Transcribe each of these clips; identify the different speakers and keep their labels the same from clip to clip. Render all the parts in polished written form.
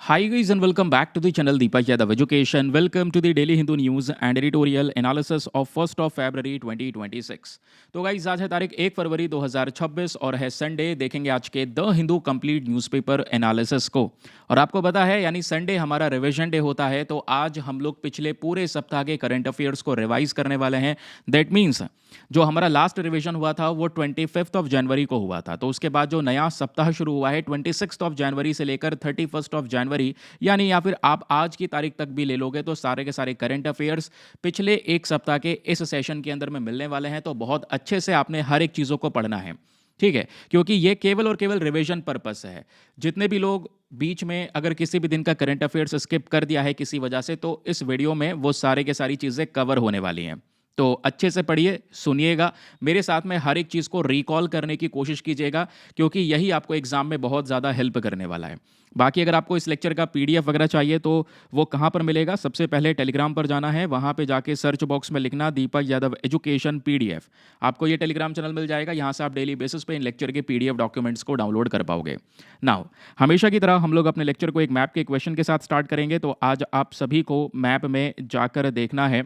Speaker 1: Hi guys and welcome back to the channel Deepak Yadav Education. Welcome to the Daily Hindu News and Editorial Analysis of 1st of February 2026. तो guys आज है तारीख 1 फरवरी 2026 और है Sunday. देखेंगे आज के the Hindu complete newspaper analysis को। और आपको पता है यानी संडे हमारा रिवीजन डे होता है, तो आज हम लोग पिछले पूरे सप्ताह के करंट अफेयर्स को रिवाइज करने वाले हैं। दैट मीन्स जो हमारा लास्ट रिवीजन हुआ था वो 25 ऑफ जनवरी को हुआ था, तो उसके बाद जो नया सप्ताह शुरू हुआ है 26 ऑफ जनवरी से लेकर 31 ऑफ जनवरी, यानी या फिर आप आज की तारीख तक भी ले लोगे तो सारे के सारे करंट अफेयर्स पिछले एक सप्ताह के इस सेशन के अंदर में मिलने वाले हैं। तो बहुत अच्छे से आपने हर एक चीज़ों को पढ़ना है, ठीक है, क्योंकि ये केवल और केवल रिवीजन पर्पस है। जितने भी लोग बीच में अगर किसी भी दिन का करंट अफेयर्स स्किप कर दिया है किसी वजह से, तो इस वीडियो में वो सारे के सारी चीज़ें कवर होने वाली हैं। तो अच्छे से पढ़िए, सुनिएगा, मेरे साथ में हर एक चीज़ को रिकॉल करने की कोशिश कीजिएगा, क्योंकि यही आपको एग्जाम में बहुत ज़्यादा हेल्प करने वाला है। बाकी अगर आपको इस लेक्चर का पीडीएफ वगैरह चाहिए तो वो कहाँ पर मिलेगा? सबसे पहले टेलीग्राम पर जाना है, वहाँ पे जाके सर्च बॉक्स में लिखना दीपक यादव एजुकेशन पीडीएफ। आपको ये टेलीग्राम चैनल मिल जाएगा, यहाँ से आप डेली बेसिस पे इन लेक्चर के पीडीएफ डॉक्यूमेंट्स को डाउनलोड कर पाओगे। नाउ हमेशा की तरह हम लोग अपने लेक्चर को एक मैप के क्वेश्चन के साथ स्टार्ट करेंगे। तो आज आप सभी को मैप में जाकर देखना है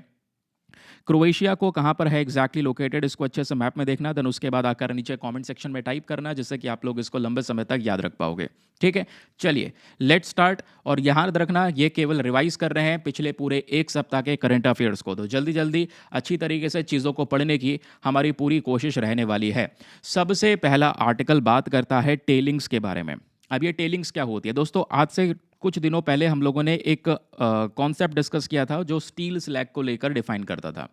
Speaker 1: क्रोएशिया को कहाँ पर है एग्जैक्टली लोकेटेड, इसको अच्छे से मैप में देखना। देन उसके बाद आकर नीचे कमेंट सेक्शन में टाइप करना, जिससे कि आप लोग इसको लंबे समय तक याद रख पाओगे। ठीक है, चलिए लेट्स स्टार्ट। और यहाँ रखना, ये केवल रिवाइज कर रहे हैं पिछले पूरे एक सप्ताह के करंट अफेयर्स को, तो जल्दी जल्दी अच्छी तरीके से चीज़ों को पढ़ने की हमारी पूरी कोशिश रहने वाली है। सबसे पहला आर्टिकल बात करता है टेलिंग्स के बारे में। अब ये टेलिंग्स क्या होती है दोस्तों? आज से कुछ दिनों पहले हम लोगों ने एक कॉन्सेप्ट डिस्कस किया था जो स्टील स्लैग को लेकर डिफाइन करता था।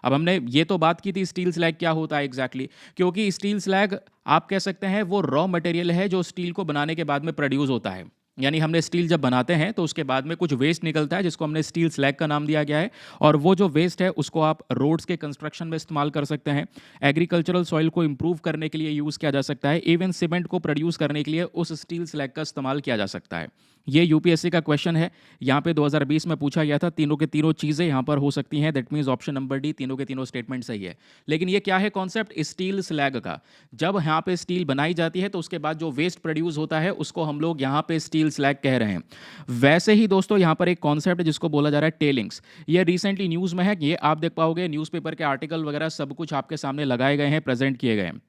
Speaker 1: अब हमने ये तो बात की थी स्टील स्लैग क्या होता है एग्जैक्टली, क्योंकि स्टील स्लैग आप कह सकते हैं वो रॉ मटेरियल है जो स्टील को बनाने के बाद में प्रोड्यूस होता है। यानी हमने स्टील जब बनाते हैं तो उसके बाद में कुछ वेस्ट निकलता है जिसको हमने स्टील स्लैग का नाम दिया गया है। और वो जो वेस्ट है उसको आप रोड्स के कंस्ट्रक्शन में इस्तेमाल कर सकते हैं, एग्रीकल्चरल सॉइल को इंप्रूव करने के लिए यूज़ किया जा सकता है, इवन सीमेंट को प्रोड्यूस करने के लिए उस स्टील स्लैग का इस्तेमाल किया जा सकता है। ये यूपीएससी का क्वेश्चन है, यहाँ पे 2020 में पूछा गया था। तीनों के तीनों चीज़ें यहाँ पर हो सकती हैं, that means option number D, तीनों के तीनों स्टेटमेंट सही है। लेकिन ये क्या है कॉन्सेप्ट? स्टील स्लैग का। जब यहाँ पे स्टील बनाई जाती है तो उसके बाद जो वेस्ट प्रोड्यूस होता है उसको हम लोग यहाँ पे स्टील स्लैग कह रहे हैं। वैसे ही दोस्तों यहाँ पर एक कॉन्सेप्ट है जिसको बोला जा रहा है टेलिंग्स। ये रिसेंटली न्यूज़ में है, ये आप देख पाओगे, न्यूज़पेपर के आर्टिकल वगैरह सब कुछ आपके सामने लगाए गए हैं, प्रेजेंट किए गए हैं।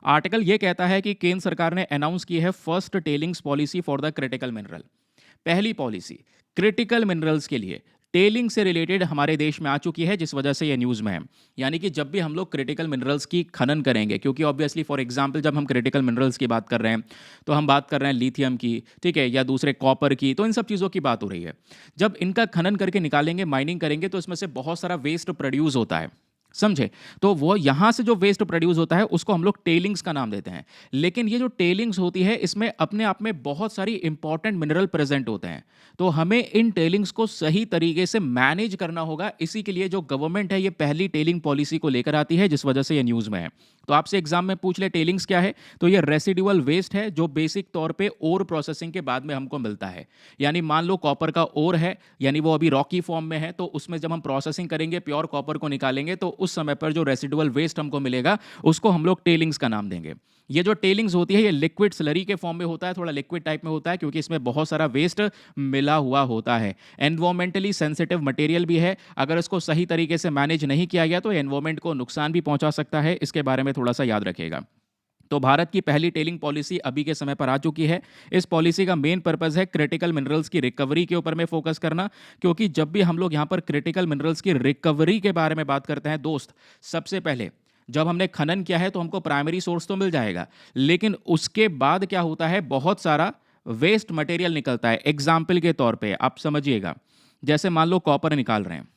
Speaker 1: आर्टिकल ये कहता है कि केंद्र सरकार ने अनाउंस की है first tellings policy for the critical mineral. पहली पॉलिसी क्रिटिकल मिनरल्स के लिए टेलिंग से रिलेटेड हमारे देश में आ चुकी है, जिस वजह से ये न्यूज़ में है। यानी कि जब भी हम लोग क्रिटिकल मिनरल्स की खनन करेंगे, क्योंकि ऑब्वियसली फॉर एग्जांपल जब हम क्रिटिकल मिनरल्स की बात कर रहे हैं तो हम बात कर रहे हैं लिथियम की, ठीक है, या दूसरे कॉपर की, तो इन सब चीज़ों की बात हो रही है। जब इनका खनन करके निकालेंगे, माइनिंग करेंगे, तो इसमें से बहुत सारा वेस्ट प्रोड्यूस होता है, समझे? तो वो यहां से जो वेस्ट प्रोड्यूस होता है उसको हम लोग टेलिंग्स का नाम देते हैं। लेकिन ये जो टेलिंग्स होती है इसमें अपने आप में बहुत सारी इंपॉर्टेंट मिनरल प्रेजेंट होते हैं, तो हमें इन टेलिंग्स को सही तरीके से मैनेज करना होगा। इसी के लिए जो गवर्नमेंट है ये पहली टेलिंग पॉलिसी को लेकर आती है, जिस वजह से ये न्यूज़ में है। तो आपसे एग्जाम में पूछ ले टेलिंग्स क्या है, तो ये रेसिडुअल वेस्ट है जो बेसिक तौर पे ओर प्रोसेसिंग के बाद में हमको मिलता है। यानी मान लो कॉपर का ओर है, यानी वो अभी रॉकी फॉर्म में है, तो उसमें जब हम प्रोसेसिंग करेंगे, प्योर कॉपर को निकालेंगे, तो उस समय पर जो रेसिडुअल वेस्ट हमको मिलेगा उसको हम लोग टेलिंग्स का नाम देंगे। ये जो टेलिंग्स होती है ये लिक्विड स्लरी के फॉर्म में होता है, थोड़ा लिक्विड टाइप में होता है, क्योंकि इसमें बहुत सारा वेस्ट मिला हुआ होता है। एनवायरमेंटली सेंसिटिव मटेरियल भी है, अगर इसको सही तरीके से मैनेज नहीं किया गया तो एनवायरमेंट को नुकसान भी पहुंचा सकता है। इसके बारे में थोड़ा सा याद रखिएगा। तो भारत की पहली टेलिंग पॉलिसी अभी के समय पर आ चुकी है। इस पॉलिसी का मेन पर्पस है क्रिटिकल मिनरल्स की रिकवरी के ऊपर में फोकस करना, क्योंकि जब भी हम लोग यहाँ पर क्रिटिकल मिनरल्स की रिकवरी के बारे में बात करते हैं दोस्त, सबसे पहले जब हमने खनन किया है तो हमको प्राइमरी सोर्स तो मिल जाएगा, लेकिन उसके बाद क्या होता है, बहुत सारा वेस्ट मटेरियल निकलता है। एग्जाम्पल के तौर पर आप समझिएगा, जैसे मान लो कॉपर निकाल रहे हैं,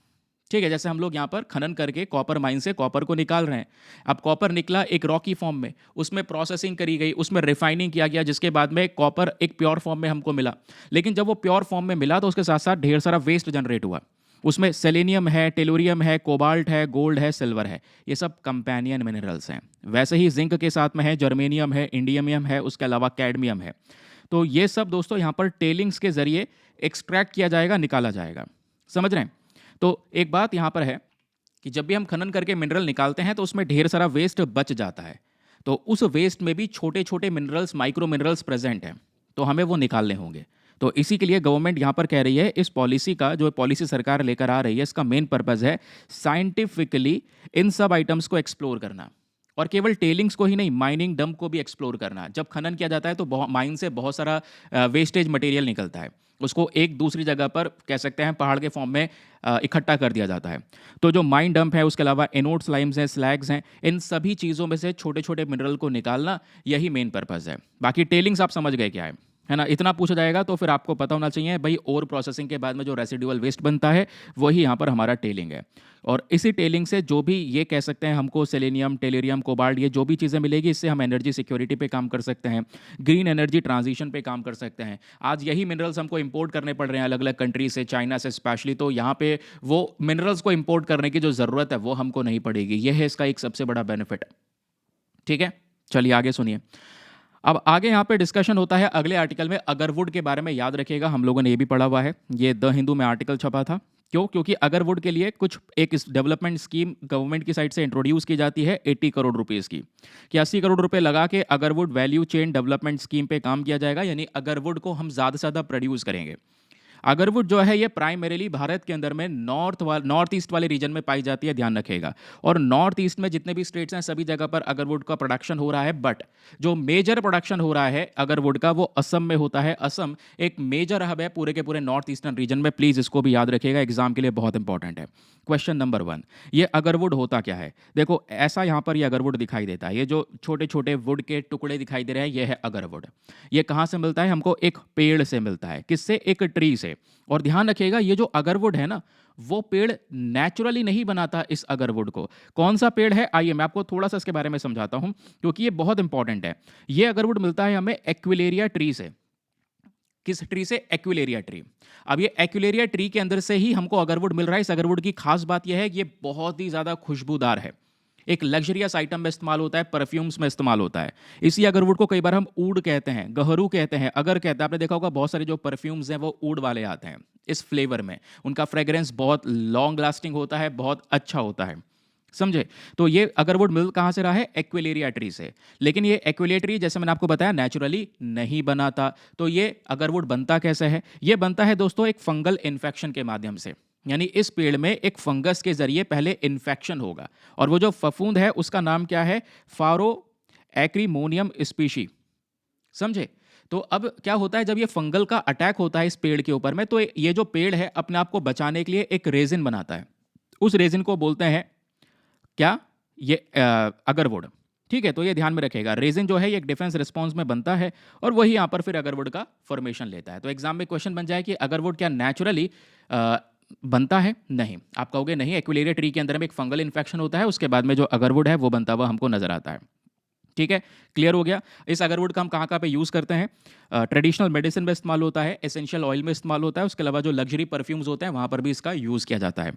Speaker 1: ठीक है, जैसे हम लोग यहाँ पर खनन करके कॉपर माइन से कॉपर को निकाल रहे हैं। अब कॉपर निकला एक रॉकी फॉर्म में, उसमें प्रोसेसिंग करी गई, उसमें रिफाइनिंग किया गया, जिसके बाद में कॉपर एक प्योर फॉर्म में हमको मिला। लेकिन जब वो प्योर फॉर्म में मिला तो उसके साथ साथ ढेर सारा वेस्ट जनरेट हुआ। उसमें सेलेनियम है, टेलुरियम है, कोबाल्ट है, गोल्ड है, सिल्वर है, ये सब कंपेनियन मिनरल्स हैं। वैसे ही जिंक के साथ में है, जर्मेनियम है, इंडियमियम है, उसके अलावा कैडमियम है। तो ये सब दोस्तों यहाँ पर टेलिंग्स के जरिए एक्सट्रैक्ट किया जाएगा, निकाला जाएगा, समझ रहे हैं? तो एक बात यहाँ पर है कि जब भी हम खनन करके मिनरल निकालते हैं तो उसमें ढेर सारा वेस्ट बच जाता है, तो उस वेस्ट में भी छोटे छोटे मिनरल्स, माइक्रो मिनरल्स प्रेजेंट हैं, तो हमें वो निकालने होंगे। तो इसी के लिए गवर्नमेंट यहाँ पर कह रही है इस पॉलिसी का जो पॉलिसी सरकार लेकर आ रही है इसका मेन पर्पज़ है साइंटिफिकली इन सब आइटम्स को एक्सप्लोर करना, और केवल टेलिंग्स को ही नहीं, माइनिंग डंप को भी एक्सप्लोर करना। जब खनन किया जाता है तो माइन से बहुत सारा वेस्टेज मटेरियल निकलता है, उसको एक दूसरी जगह पर कह सकते हैं पहाड़ के फॉर्म में इकट्ठा कर दिया जाता है। तो जो माइन डंप है, उसके अलावा एनोड स्लाइम्स हैं, स्लैग्स हैं, इन सभी चीज़ों में से छोटे छोटे मिनरल को निकालना, यही मेन पर्पज़ है। बाकी टेलिंग्स आप समझ गए क्या है ना, इतना पूछा जाएगा तो फिर आपको पता होना चाहिए भाई ओर प्रोसेसिंग के बाद में जो रेसिडुअल वेस्ट बनता है वही यहाँ पर हमारा टेलिंग है। और इसी टेलिंग से जो भी ये कह सकते हैं हमको सेलेनियम, टेलेरियम, कोबाल्ट, ये जो भी चीज़ें मिलेगी इससे हम एनर्जी सिक्योरिटी पे काम कर सकते हैं, ग्रीन एनर्जी ट्रांजिशन पे काम कर सकते हैं। आज यही मिनरल्स हमको इंपोर्ट करने पड़ रहे हैं अलग अलग कंट्री से, चाइना से स्पेशली, तो यहाँ पे वो मिनरल्स को इंपोर्ट करने की जो ज़रूरत है वो हमको नहीं पड़ेगी। यह है इसका एक सबसे बड़ा बेनिफिट। ठीक है, चलिए आगे सुनिए। अब आगे यहाँ पे डिस्कशन होता है अगले आर्टिकल में अगरवुड के बारे में। याद रखिएगा हम लोगों ने ये भी पढ़ा हुआ है, ये द हिंदू में आर्टिकल छपा था। क्यों? क्योंकि अगरवुड के लिए कुछ एक डेवलपमेंट स्कीम गवर्नमेंट की साइड से इंट्रोड्यूस की जाती है 80 करोड़ रुपीस की, कि 80 करोड़ रुपए लगा के agarwood value chain development scheme पे काम किया जाएगा, यानी अगरवुड को हम ज़्यादा से ज़्यादा प्रोड्यूस करेंगे। अगरवुड जो है ये प्राइमरीली भारत के अंदर में नॉर्थ ईस्ट वाले रीजन में पाई जाती है, ध्यान रखिएगा। और नॉर्थ ईस्ट में जितने भी स्टेट्स हैं सभी जगह पर अगरवुड का प्रोडक्शन हो रहा है, बट जो मेजर प्रोडक्शन हो रहा है अगरवुड का वो असम में होता है। असम एक मेजर हब है पूरे के पूरे नॉर्थ ईस्टर्न रीजन में, प्लीज इसको भी याद रखिएगा, एग्जाम के लिए बहुत इंपॉर्टेंट है। क्वेश्चन नंबर 1, ये अगरवुड होता क्या है? देखो ऐसा यहाँ पर ये अगरवुड दिखाई देता है, ये जो छोटे छोटे वुड के टुकड़े दिखाई दे रहे हैं ये है अगरवुड। ये कहाँ से मिलता है हमको? एक पेड़ से मिलता है। किससे? एक ट्री से। और ध्यान रखिएगा ये जो अगरवुड है ना, वो पेड़ नेचुरली नहीं बनाता इस अगरवुड को। कौन सा पेड़ है? आइए मैं आपको थोड़ा सा इसके बारे में समझाता हूं, क्योंकि ये बहुत इंपॉर्टेंट है। ये अगरवुड मिलता है हमें एक्विलेरिया ट्री से। किस ट्री से? एक्विलेरिया ट्री। अब ये एक्विलेरिया ट्री के अंदर से ही हमको अगरवुड मिल रहा है। इस अगरवुड की खास बात यह है कि ये बहुत ही ज्यादा खुशबूदार है, एक लग्जरियस आइटम में इस्तेमाल होता है, परफ्यूम्स में इस्तेमाल होता है। इसी अगरवुड को कई बार हम ऊड कहते हैं, गहरू कहते हैं, अगर कहते हैं। आपने देखा होगा बहुत सारे जो परफ्यूम्स हैं वो ऊड वाले आते हैं इस फ्लेवर में। उनका फ्रेग्रेंस बहुत लॉन्ग लास्टिंग होता है, बहुत अच्छा होता है, समझे? तो ये अगरवुड मिल कहाँ से रहा है? एक्विलेरिया ट्री से। लेकिन ये एक्विलेरिया ट्री जैसे मैंने आपको बताया नेचुरली नहीं बनाता। तो ये अगरवुड बनता कैसे है? ये बनता है दोस्तों एक फंगल इन्फेक्शन के माध्यम से, यानी इस पेड़ में एक फंगस के जरिए पहले इन्फेक्शन होगा, और वो जो फफूंद है उसका नाम क्या है? फारो एक्रीमोनियम स्पीशी, समझे? तो अब क्या होता है जब ये फंगल का अटैक होता है इस पेड़ के ऊपर में, तो ये जो पेड़ है अपने आप को बचाने के लिए एक रेजिन बनाता है। उस रेजिन को बोलते हैं क्या? ये अगरवुड। ठीक है, तो ये ध्यान में रखेगा, रेजिन जो है ये एक डिफेंस रिस्पॉन्स में बनता है और वही यहाँ पर फिर अगरवुड का फॉर्मेशन लेता है। तो एग्जाम में क्वेश्चन बन जाए कि अगरवुड क्या नेचुरली बनता है? नहीं। आप कहोगे नहीं, एक्विलेरिया ट्री के अंदर में एक फंगल इन्फेक्शन होता है, उसके बाद में जो अगरवुड है वो बनता हुआ हमको नजर आता है। ठीक है, क्लियर हो गया। इस अगरवुड का हम कहाँ कहाँ पे यूज़ करते हैं? ट्रेडिशनल मेडिसिन में इस्तेमाल होता है, एसेंशियल ऑयल में इस्तेमाल होता है, उसके अलावा जो लग्जरी परफ्यूम्स होते हैं वहाँ पर भी इसका यूज़ किया जाता है।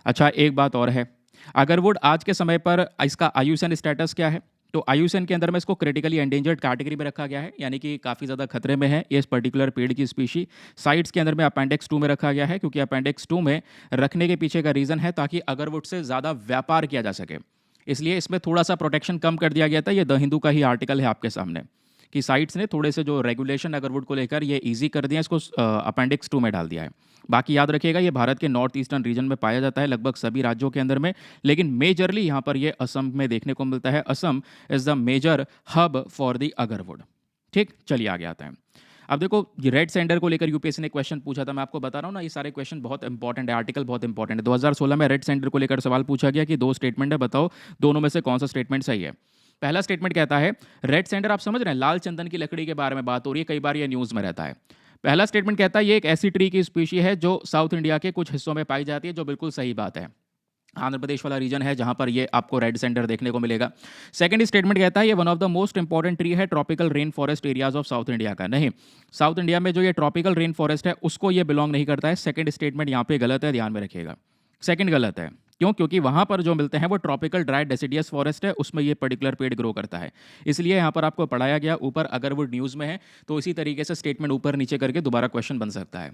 Speaker 1: अच्छा, एक बात और है, अगरवुड आज के समय पर इसका आयुसन स्टेटस क्या है? तो आयुसन के अंदर में इसको क्रिटिकली एंडेंजर्ड कैटेगरी में रखा गया है, यानी कि काफ़ी ज़्यादा खतरे में है ये इस पर्टिकुलर पेड़ की स्पीशी। साइट्स के अंदर में अपेंडिक्स 2 में रखा गया है, क्योंकि अपेंडिक्स 2 में रखने के पीछे का रीज़न है ताकि अगरवुड से ज़्यादा व्यापार किया जा सके, इसलिए इसमें थोड़ा सा प्रोटेक्शन कम कर दिया गया था। ये द हिंदू का ही आर्टिकल है आपके सामने, कि साइट्स ने थोड़े से जो रेगुलेशन अगरवुड को लेकर ये ईजी कर दिया, इसको अपेंडिक्स 2 में डाल दिया है। बाकी याद रखिएगा ये भारत के नॉर्थ ईस्टर्न रीजन में पाया जाता है, लगभग सभी राज्यों के अंदर में, लेकिन मेजरली यहाँ पर ये असम में देखने को मिलता है। Assam is the major hub for the agarwood. ठीक, चलिए आगे आता है। अब देखो ये रेड सैंडर को लेकर यूपीएससी ने क्वेश्चन पूछा था, मैं आपको बता रहा हूँ ना, ये सारे क्वेश्चन बहुत इंपॉर्टेंट है, आर्टिकल बहुत इंपॉर्टेंट है। 2016 में रेड सैंडर को लेकर सवाल पूछा गया कि 2 स्टेटमेंट है, बताओ दोनों में से कौन सा स्टेटमेंट सही है। पहला स्टेटमेंट कहता है रेड सैंडर, आप समझ रहे हैं लाल चंदन की लकड़ी के बारे में बात हो रही है, कई बार ये न्यूज़ में रहता है। पहला स्टेटमेंट कहता है ये एक ऐसी ट्री की स्पीशी है जो साउथ इंडिया के कुछ हिस्सों में पाई जाती है, जो बिल्कुल सही बात है। आंध्र प्रदेश वाला रीजन है जहां पर ये आपको रेड सैंडर देखने को मिलेगा। सेकंड स्टेटमेंट कहता है ये one of the most important tree है tropical rain forest areas of south India का। नहीं, साउथ इंडिया में जो ये ट्रॉपिकल रेन फॉरेस्ट है उसको ये बिलोंग नहीं करता है। सेकंड स्टेटमेंट यहाँ पे गलत है, ध्यान में रखिएगा, सेकंड गलत है। क्यों? क्योंकि वहां पर जो मिलते हैं वो ट्रॉपिकल ड्राई डेसिडियस फॉरेस्ट है, उसमें ये पर्टिकुलर पेड़ ग्रो करता है, इसलिए यहाँ पर आपको पढ़ाया गया। ऊपर अगरवुड न्यूज़ में है तो इसी तरीके से स्टेटमेंट ऊपर नीचे करके दोबारा क्वेश्चन बन सकता है।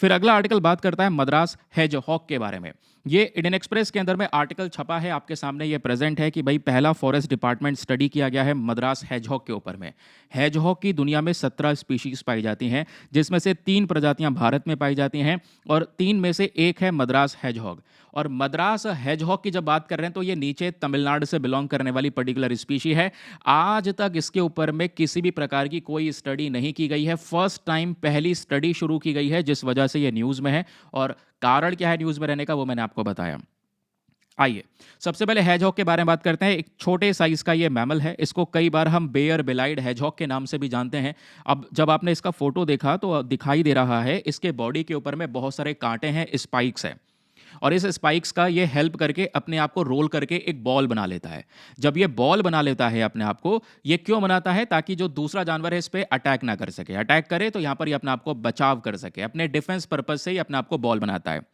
Speaker 1: फिर अगला आर्टिकल बात करता है मद्रास हेज हॉक के बारे में। ये इंडियन एक्सप्रेस के अंदर में आर्टिकल छपा है, आपके सामने ये प्रेजेंट है कि भाई पहला फॉरेस्ट डिपार्टमेंट स्टडी किया गया है मद्रास हैजहॉग के ऊपर में। हैजहॉग की दुनिया में 17 स्पीशीज पाई जाती हैं, जिसमें से 3 प्रजातियां भारत में पाई जाती हैं और 3 में से एक है मद्रास हैजहॉग। और मद्रास हैजहॉग की जब बात कर रहे हैं तो ये नीचे तमिलनाडु से बिलोंग करने वाली पर्टिकुलर स्पीशी है। आज तक इसके ऊपर में किसी भी प्रकार की कोई स्टडी नहीं की गई है, फर्स्ट टाइम पहली स्टडी शुरू की गई है, जिस वजह से ये न्यूज़ में है। और कारण क्या है न्यूज़ में रहने का, वो मैंने आपको बताया। आइए सबसे पहले हैजहॉग के बारे में बात करते हैं। एक छोटे साइज का ये मैमल है, इसको कई बार हम बेयर बिलाइड हैजहॉग के नाम से भी जानते हैं। अब जब आपने इसका फोटो देखा तो दिखाई दे रहा है इसके बॉडी के ऊपर में बहुत सारे कांटे हैं, स्पाइक्स है। और इस स्पाइक्स का ये हेल्प करके अपने आप को रोल करके एक बॉल बना लेता है। जब ये बॉल बना लेता है अपने आप को, ये क्यों बनाता है? ताकि जो दूसरा जानवर है इस पे अटैक ना कर सके। अटैक करे तो यहाँ पर ये अपने आप को बचाव कर सके, अपने डिफेंस पर्पज से ही अपने आप को बॉल बनाता है।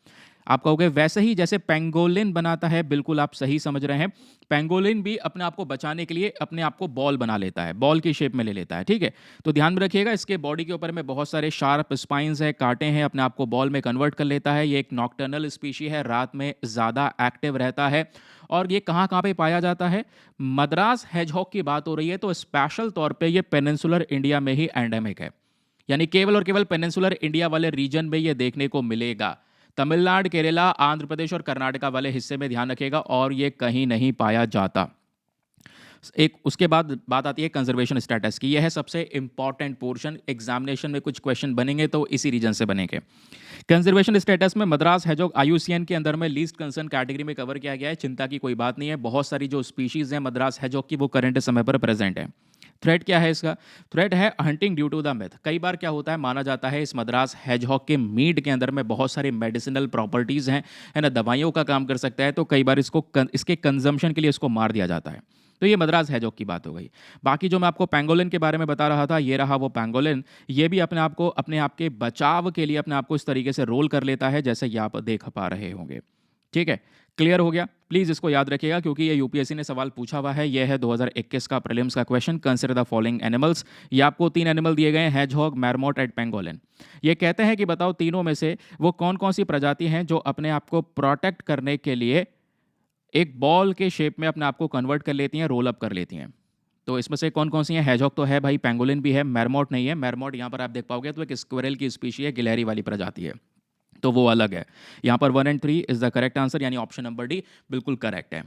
Speaker 1: आप कहोगे वैसे ही जैसे पेंगोलिन बनाता है, बिल्कुल आप सही समझ रहे हैं। पेंगोलिन भी अपने आप को बचाने के लिए अपने आप को बॉल बना लेता है, बॉल की शेप में ले लेता है, ठीक है। तो ध्यान में रखिएगा, इसके बॉडी के ऊपर में बहुत सारे शार्प स्पाइंस है, कांटे हैं, अपने आप को बॉल में कन्वर्ट कर लेता है। ये एक नॉकटर्नल स्पीशी है, रात में ज़्यादा एक्टिव रहता है। और ये कहाँ कहाँ पे पाया जाता है? मद्रास हैजहॉग की बात हो रही है तो स्पेशल तौर पे ये पेनिनसुलर इंडिया में ही एंडेमिक है, यानी केवल और केवल पेनिनसुलर इंडिया वाले रीजन में ये देखने को मिलेगा। तमिलनाडु, केरला, आंध्र प्रदेश और कर्नाटका वाले हिस्से में ध्यान रखिएगा, और ये कहीं नहीं पाया जाता। एक उसके बाद बात आती है कंजर्वेशन स्टेटस की। यह है सबसे इंपॉर्टेंट पोर्शन, एग्जामिनेशन में कुछ क्वेश्चन बनेंगे तो इसी रीजन से बनेंगे। कंजर्वेशन स्टेटस में मद्रास हैजहॉग आईयूसीएन के अंदर में लीस्ट कंसर्न कैटेगरी में कवर किया गया है। चिंता की कोई बात नहीं है, बहुत सारी जो स्पीशीज हैं मद्रास हैजहॉग की वो करंट समय पर प्रेजेंट है। थ्रेट क्या है इसका? थ्रेट है hunting due to the myth. कई बार क्या होता है, माना जाता है इस मद्रास हैजहॉग के मीट के अंदर में बहुत सारी मेडिसिनल प्रॉपर्टीज हैं, है ना, दवाइयों का काम कर सकता है, तो कई बार इसके कंजम्पशन के लिए इसको मार दिया जाता है। तो ये मद्रास हैजहॉग की बात हो गई। बाकी जो मैं आपको पेंगोलिन के बारे में बता रहा था, ये रहा वो पेंगोलिन। ये भी अपने आप को अपने आप के बचाव के लिए अपने आप को इस तरीके से रोल कर लेता है जैसे ये आप देख पा रहे होंगे। ठीक है, क्लियर हो गया? प्लीज इसको याद रखिएगा क्योंकि ये यूपीएससी ने सवाल पूछा हुआ है। यह है 2021 का प्रीलिम्स का question. Consider the following animals. ये आपको 3 एनिमल दिए गए हैं, हैजहॉग, मैरमोट एंड पेंगोलिन। ये कहते हैं कि बताओ तीनों में से वो कौन कौन सी प्रजाति हैं जो अपने आप को प्रोटेक्ट करने के लिए एक बॉल के शेप में अपने आप को कन्वर्ट कर लेती हैं, रोल अप कर लेती हैं। तो इसमें से कौन कौन सी हैं? हैजहॉग तो है भाई, पेंगोलिन भी है, मैरमोट नहीं है। मैरमोट यहाँ पर आप देख पाओगे तो एक स्क्विरल की स्पीशी है, गिलहरी वाली प्रजाति है, तो वो अलग है। यहाँ पर 1 और 3 इज द करेक्ट आंसर, यानी ऑप्शन नंबर डी बिल्कुल करेक्ट है।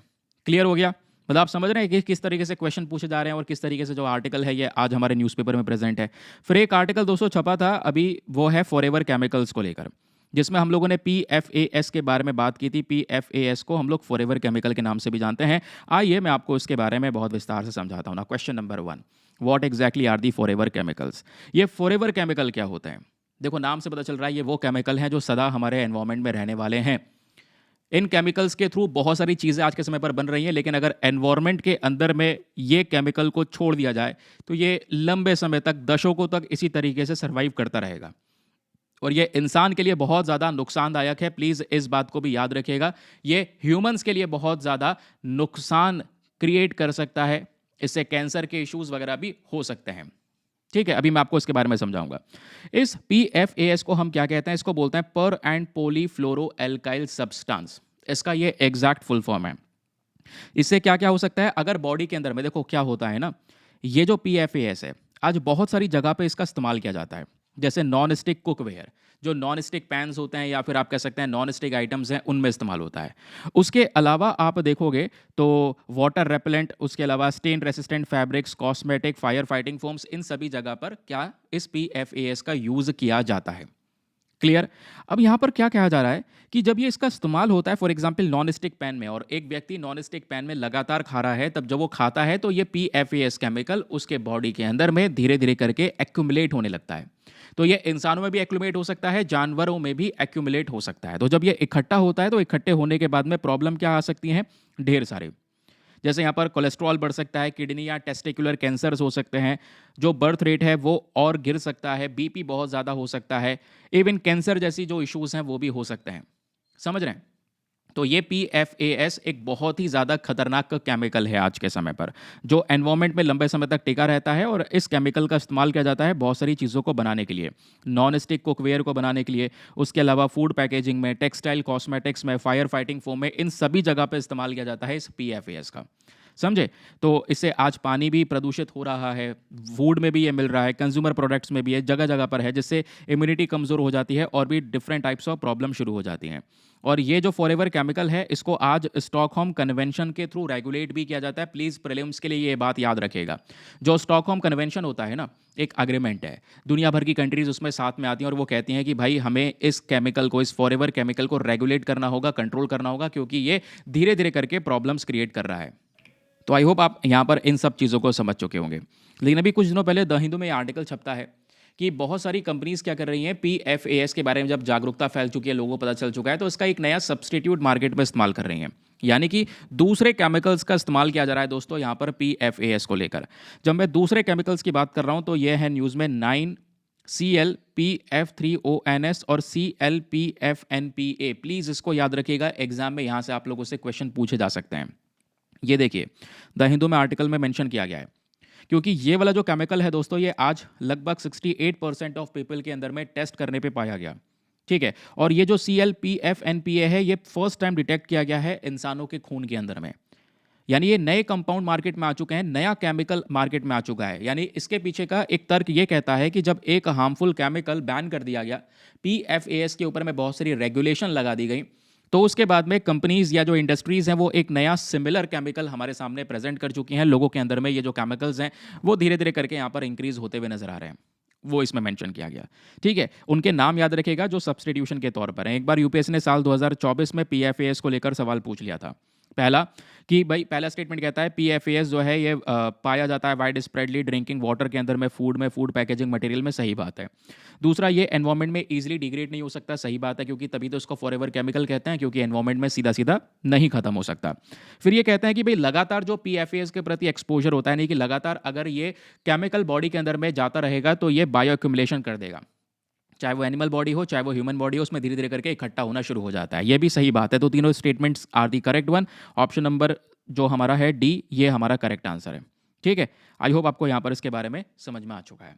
Speaker 1: क्लियर हो गया? मतलब आप समझ रहे हैं कि किस तरीके से क्वेश्चन पूछे जा रहे हैं और किस तरीके से जो आर्टिकल है ये आज हमारे न्यूज़पेपर में प्रेजेंट है। फिर एक आर्टिकल दोस्तों छपा था अभी, वो है फॉरएवर केमिकल्स को लेकर, जिसमें हम लोगों ने PFAS के बारे में बात की थी। PFAS को हम लोग फॉरएवर केमिकल के नाम से भी जानते हैं। आइए मैं आपको इसके बारे में बहुत विस्तार से समझाता हूँ ना। Question number 1, what exactly are the forever chemicals? ये फॉरएवर केमिकल क्या होते हैं? देखो नाम से पता चल रहा है ये वो केमिकल हैं जो सदा हमारे एनवायरनमेंट में रहने वाले हैं। इन केमिकल्स के थ्रू बहुत सारी चीज़ें आज के समय पर बन रही हैं, लेकिन अगर एनवायरनमेंट के अंदर में ये केमिकल को छोड़ दिया जाए तो ये लंबे समय तक, दशकों तक इसी तरीके से सर्वाइव करता रहेगा और ये इंसान के लिए बहुत ज़्यादा नुकसानदायक है। प्लीज़ इस बात को भी याद रखिएगा, ये ह्यूमंस के लिए बहुत ज़्यादा नुकसान क्रिएट कर सकता है। इससे कैंसर के इश्यूज वगैरह भी हो सकते हैं। ठीक है, अभी मैं आपको इसके बारे में समझाऊंगा। इस PFAS को हम क्या कहते हैं? इसको बोलते हैं पर एंड पोलीफ्लोरो एल्काइल सब्सटेंस। इसका ये एग्जैक्ट फुल फॉर्म है। इससे क्या क्या हो सकता है? अगर बॉडी के अंदर में, देखो क्या होता है ना, ये जो PFAS है आज बहुत सारी जगह पे इसका इस्तेमाल किया जाता है। जैसे नॉन स्टिक कुकवेयर, जो नॉन स्टिक पैन्स होते हैं या फिर आप कह सकते हैं नॉन स्टिक आइटम्स हैं, उनमें इस्तेमाल होता है। उसके अलावा आप देखोगे तो वाटर रेपेलेंट, उसके अलावा stain resistant fabrics, cosmetic, fire fighting foams, इन सभी जगह पर क्या इस PFAS का यूज़ किया जाता है। क्लियर? अब यहाँ पर क्या कहा जा रहा है कि जब ये इसका इस्तेमाल होता है for example non stick pan में, और एक व्यक्ति नॉन स्टिक पैन में लगातार खा रहा है, तब जब वो खाता है तो ये PFAS केमिकल उसके बॉडी के अंदर में धीरे धीरे करके एक्यूमुलेट होने लगता है। तो ये इंसानों में भी एक्यूमुलेट हो सकता है, जानवरों में भी एक्यूमुलेट हो सकता है। तो जब ये इकट्ठा होता है तो इकट्ठे होने के बाद में प्रॉब्लम क्या आ सकती है? ढेर सारे, जैसे यहाँ पर कोलेस्ट्रॉल बढ़ सकता है, किडनी या टेस्टिकुलर कैंसर्स हो सकते हैं, जो बर्थ रेट है वो और गिर सकता है, BP बहुत ज़्यादा हो सकता है, इवन कैंसर जैसी जो इश्यूज हैं वो भी हो सकते हैं। समझ रहे हैं? तो ये PFAS एक बहुत ही ज़्यादा खतरनाक केमिकल है आज के समय पर, जो एनवायरनमेंट में लंबे समय तक टिका रहता है। और इस केमिकल का इस्तेमाल किया जाता है बहुत सारी चीज़ों को बनाने के लिए, नॉन स्टिक कुकवेयर को बनाने के लिए, उसके अलावा फूड पैकेजिंग में, टेक्सटाइल कॉस्मेटिक्स में, फायर फाइटिंग फोम में, इन सभी जगह पर इस्तेमाल किया जाता है इस PFAS का। समझे? तो इससे आज पानी भी प्रदूषित हो रहा है, फूड में भी ये मिल रहा है, कंज्यूमर प्रोडक्ट्स में भी है, जगह जगह पर है, जिससे इम्यूनिटी कमज़ोर हो जाती है और भी डिफरेंट टाइप्स ऑफ प्रॉब्लम शुरू हो जाती हैं। और ये जो फॉरएवर केमिकल है, इसको आज स्टॉकहोम कन्वेंशन के थ्रू रेगुलेट भी किया जाता है। प्लीज़ प्रीलिम्स के लिए ये बात याद रखिएगा। जो स्टॉकहोम कन्वेंशन होता है ना, एक एग्रीमेंट है, दुनिया भर की कंट्रीज उसमें साथ में आती हैं और वो कहती हैं कि भाई हमें इस केमिकल को, इस फॉरएवर केमिकल को रेगुलेट करना होगा, कंट्रोल करना होगा, क्योंकि ये धीरे धीरे करके प्रॉब्लम्स क्रिएट कर रहा है। तो आई होप आप यहाँ पर इन सब चीज़ों को समझ चुके होंगे। लेकिन अभी कुछ दिनों पहले द हिंदू में ये आर्टिकल छपता है कि बहुत सारी कंपनीज क्या कर रही हैं, PFAS के बारे में जब जागरूकता फैल चुकी है, लोगों को पता चल चुका है, तो इसका एक नया सब्सटीट्यूट मार्केट में इस्तेमाल कर रही हैं। यानी कि दूसरे केमिकल्स का इस्तेमाल किया जा रहा है दोस्तों यहाँ पर PFAS को लेकर। जब मैं दूसरे केमिकल्स की बात कर रहा हूँ तो यह है न्यूज़ में 9ClPF3ONS और ClPFNPA। प्लीज़ इसको याद रखिएगा, एग्जाम में यहाँ से आप लोगों से क्वेश्चन पूछे जा सकते हैं। ये देखिए, द हिंदू में आर्टिकल में मेंशन किया गया है, क्योंकि ये वाला जो केमिकल है दोस्तों, ये आज लगभग 68% ऑफ पीपल के अंदर में टेस्ट करने पे पाया गया। ठीक है, और ये जो ClPFNPA है, ये फर्स्ट टाइम डिटेक्ट किया गया है इंसानों के खून के अंदर में। यानी ये नए कंपाउंड मार्केट में आ चुके हैं, नया केमिकल मार्केट में आ चुका है। यानी इसके पीछे का एक तर्क ये कहता है कि जब एक हार्मफुल केमिकल बैन कर दिया गया, PFAS के ऊपर में बहुत सारी रेगुलेशन लगा दी गई, तो उसके बाद में कंपनीज या जो इंडस्ट्रीज हैं वो एक नया सिमिलर केमिकल हमारे सामने प्रेजेंट कर चुकी हैं। लोगों के अंदर में ये जो केमिकल्स हैं वो धीरे धीरे करके यहाँ पर इंक्रीज होते हुए नजर आ रहे हैं, वो इसमें मेंशन किया गया। ठीक है, उनके नाम याद रखेगा जो सब्सटीट्यूशन के तौर पर हैं। एक बार यूपीएससी ने साल 2024 में PFAS को लेकर सवाल पूछ लिया था। पहला कि भाई, पहला स्टेटमेंट कहता है PFAS जो है ये पाया जाता है वाइड स्प्रेडली ड्रिंकिंग वाटर के अंदर में, फूड पैकेजिंग मटेरियल में, सही बात है। दूसरा, ये एनवायरमेंट में इजीली डिग्रेड नहीं हो सकता, सही बात है, क्योंकि तभी तो इसको फॉरएवर केमिकल कहते हैं, क्योंकि एनवायरनमेंट में सीधा सीधा नहीं खत्म हो सकता। फिर ये कहते हैं कि भाई लगातार जो PFAS के प्रति एक्सपोजर होता है, नहीं कि लगातार अगर ये केमिकल बॉडी के अंदर में जाता रहेगा तो ये बायो एक्यूमुलेशन कर देगा, चाहे वो एनिमल बॉडी हो चाहे वो ह्यूमन बॉडी हो, उसमें धीरे धीरे करके इकट्ठा होना शुरू हो जाता है। ये भी सही बात है। तो तीनों statements are the correct one. Option number जो हमारा है D, ये हमारा करेक्ट आंसर है। ठीक है, आई होप आपको यहाँ पर इसके बारे में समझ में आ चुका है।